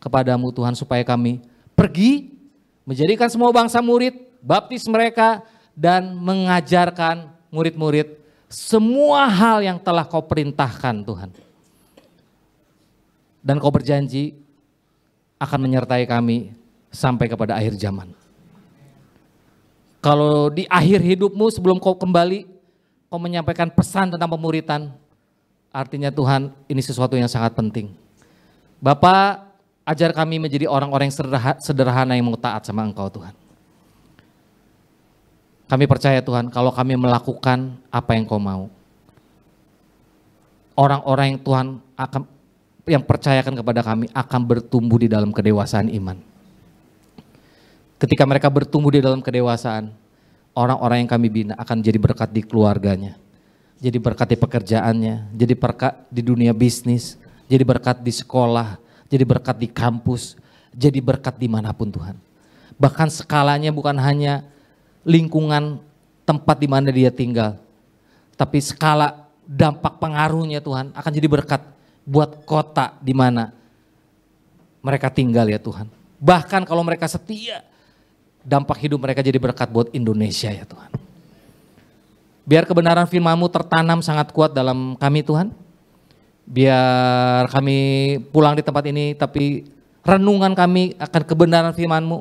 kepadamu Tuhan. Supaya kami pergi menjadikan semua bangsa murid, baptis mereka dan mengajarkan murid-murid semua hal yang telah Kau perintahkan Tuhan. Dan Kau berjanji akan menyertai kami sampai kepada akhir zaman. Kalau di akhir hidupmu sebelum Kau kembali, Kau menyampaikan pesan tentang pemuritan, artinya Tuhan ini sesuatu yang sangat penting. Bapak, ajar kami menjadi orang-orang yang sederhana yang mau taat sama Engkau Tuhan. Kami percaya Tuhan kalau kami melakukan apa yang Kau mau. Orang-orang yang Tuhan akan yang percayakan kepada kami akan bertumbuh di dalam kedewasaan iman. Ketika mereka bertumbuh di dalam kedewasaan, orang-orang yang kami bina akan jadi berkat di keluarganya, jadi berkat di pekerjaannya, jadi berkat di dunia bisnis, jadi berkat di sekolah, jadi berkat di kampus, jadi berkat dimanapun Tuhan. Bahkan skalanya bukan hanya lingkungan tempat di mana dia tinggal, tapi skala dampak pengaruhnya Tuhan akan jadi berkat buat kota di mana mereka tinggal ya Tuhan. Bahkan kalau mereka setia, dampak hidup mereka jadi berkat buat Indonesia ya Tuhan. Biar kebenaran firman-Mu tertanam sangat kuat dalam kami Tuhan. Biar kami pulang di tempat ini tapi renungan kami akan kebenaran firman-Mu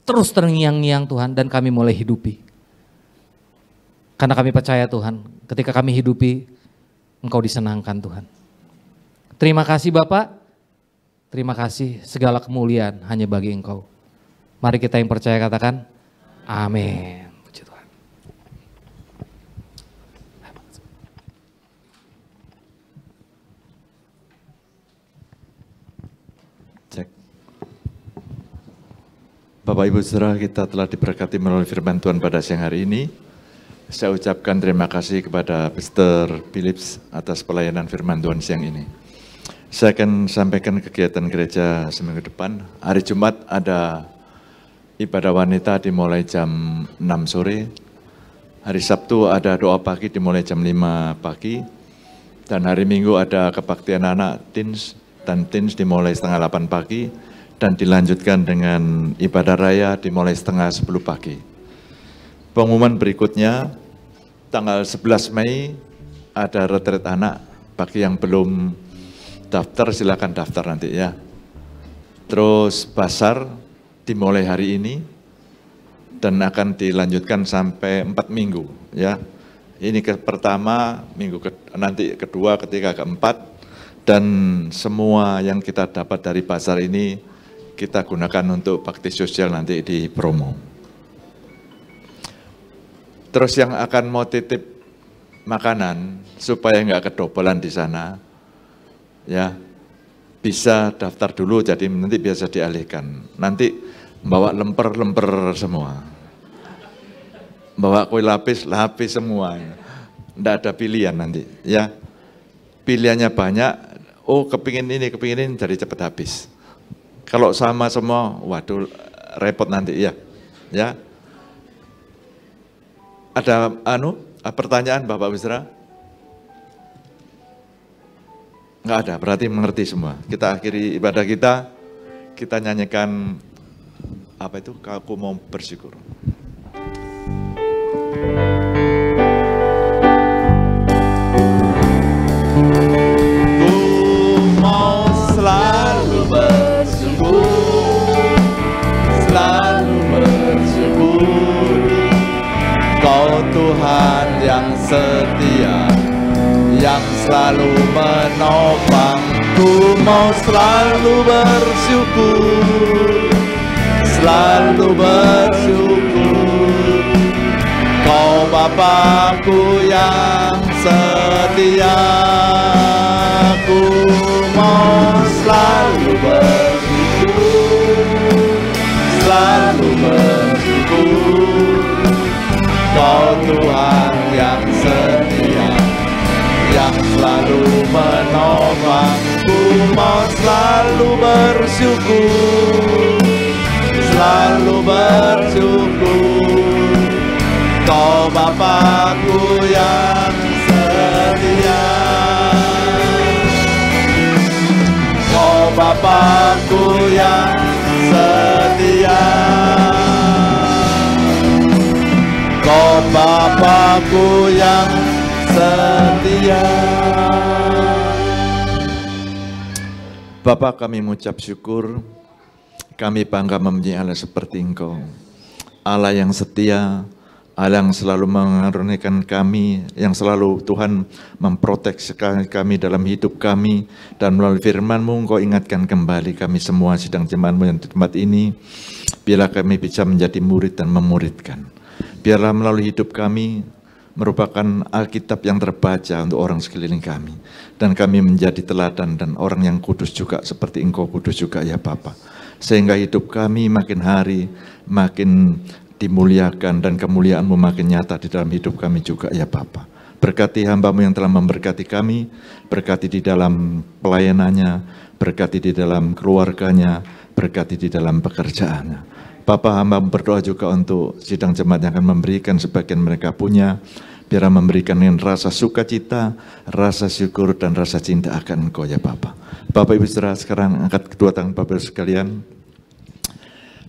terus terngiang-ngiang Tuhan dan kami mulai hidupi. Karena kami percaya Tuhan, ketika kami hidupi, Engkau disenangkan Tuhan. Terima kasih Bapak, terima kasih, segala kemuliaan hanya bagi Engkau. Mari kita yang percaya katakan, amin. Puji Tuhan. Cek. Bapak Ibu Saudara, kita telah diberkati melalui firman Tuhan pada siang hari ini. Saya ucapkan terima kasih kepada Pastor Philips atas pelayanan firman Tuhan siang ini. Saya akan sampaikan kegiatan gereja seminggu depan. Hari Jumat ada ibadah wanita dimulai jam 6 sore. Hari Sabtu ada doa pagi dimulai jam 5 pagi. Dan hari Minggu ada kebaktian anak teens dan teens dimulai setengah 8 pagi. Dan dilanjutkan dengan ibadah raya dimulai setengah 10 pagi. Pengumuman berikutnya, tanggal 11 Mei ada retret anak. Bagi yang belum daftar silakan daftar nanti ya. Terus basar dimulai hari ini dan akan dilanjutkan sampai 4 minggu ya. Ini pertama, nanti kedua, ketiga, keempat, dan semua yang kita dapat dari basar ini kita gunakan untuk bakti sosial nanti di promo. Terus yang akan mau titip makanan supaya nggak kedobolan di sana, ya bisa daftar dulu, jadi nanti biasa dialihkan. Nanti bawa lemper-lemper semua, bawa kue lapis semua, nggak ada pilihan nanti, ya. Pilihannya banyak, oh kepingin ini, jadi cepat habis. Kalau sama semua, waduh repot nanti, ya. Ya. Ada pertanyaan Bapak Wisra? Enggak ada, berarti mengerti semua. Kita akhiri ibadah kita nyanyikan apa itu? Aku mau bersyukur. Ku mau selalu bersyukur, selalu bersyukur. Kau Tuhan yang setia, yang selalu menopang. Ku mau selalu bersyukur, selalu bersyukur. Kau Bapakku yang setia, ku mau selalu bersyukur, selalu bersyukur. Kau Tuhan yang setia, yang selalu menopang. Ku mau selalu bersyukur, selalu bersyukur. Kau Bapakku yang setia, Kau Bapakku yang setia, Kau Bapakku yang setia. Bapa, kami mengucap syukur, kami bangga mempunyai Allah seperti Engkau, Allah yang setia, Allah yang selalu mengaruniakan kami, yang selalu Tuhan memproteksi kami dalam hidup kami, dan melalui firman-Mu Engkau ingatkan kembali kami semua sidang jemaat-Mu yang di tempat ini, biarlah kami bisa menjadi murid dan memuridkan. Biarlah melalui hidup kami merupakan Alkitab yang terbaca untuk orang sekeliling kami, dan kami menjadi teladan dan orang yang kudus juga seperti Engkau kudus juga ya Bapa, sehingga hidup kami makin hari makin dimuliakan dan kemuliaan-Mu makin nyata di dalam hidup kami juga ya Bapa. Berkati hamba-Mu yang telah memberkati kami, berkati di dalam pelayanannya, berkati di dalam keluarganya, berkati di dalam pekerjaannya. Bapa, hamba berdoa juga untuk sidang jemaat yang akan memberikan sebagian mereka punya, biar memberikan dengan rasa sukacita, rasa syukur dan rasa cinta akan Engkau ya Bapa. Bapak Ibu Saudara, sekarang angkat kedua tangan Bapak Ibu sekalian.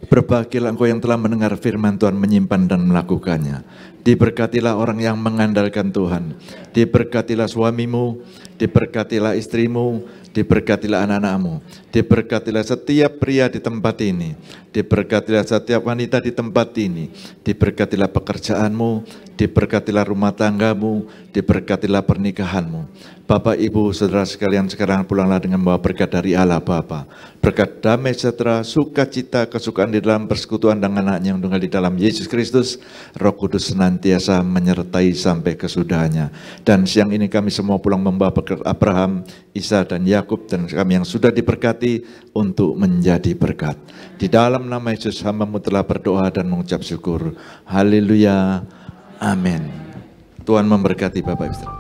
Berbahagialah engkau yang telah mendengar firman Tuhan, menyimpan dan melakukannya. Diberkatilah orang yang mengandalkan Tuhan. Diberkatilah suamimu, diberkatilah istrimu, diberkatilah anak-anakmu. Diberkatilah setiap pria di tempat ini. Diberkatilah setiap wanita di tempat ini. Diberkatilah pekerjaanmu, diberkatilah rumah tanggamu, diberkatilah pernikahanmu. Bapak, Ibu, Saudara sekalian, sekarang pulanglah dengan membawa berkat dari Allah Bapa. Berkat damai sejahtera, sukacita, kesukaan di dalam persekutuan dengan anaknya yang tunggal di dalam Yesus Kristus. Roh Kudus senantiasa menyertai sampai kesudahannya. Dan siang ini kami semua pulang membawa berkat Abraham, Isa dan Yakub, dan kami yang sudah diberkati untuk menjadi berkat. Di dalam nama Yesus hamba-Mu telah berdoa dan mengucap syukur. Haleluya. Amin. Tuhan memberkati Bapak Ibu.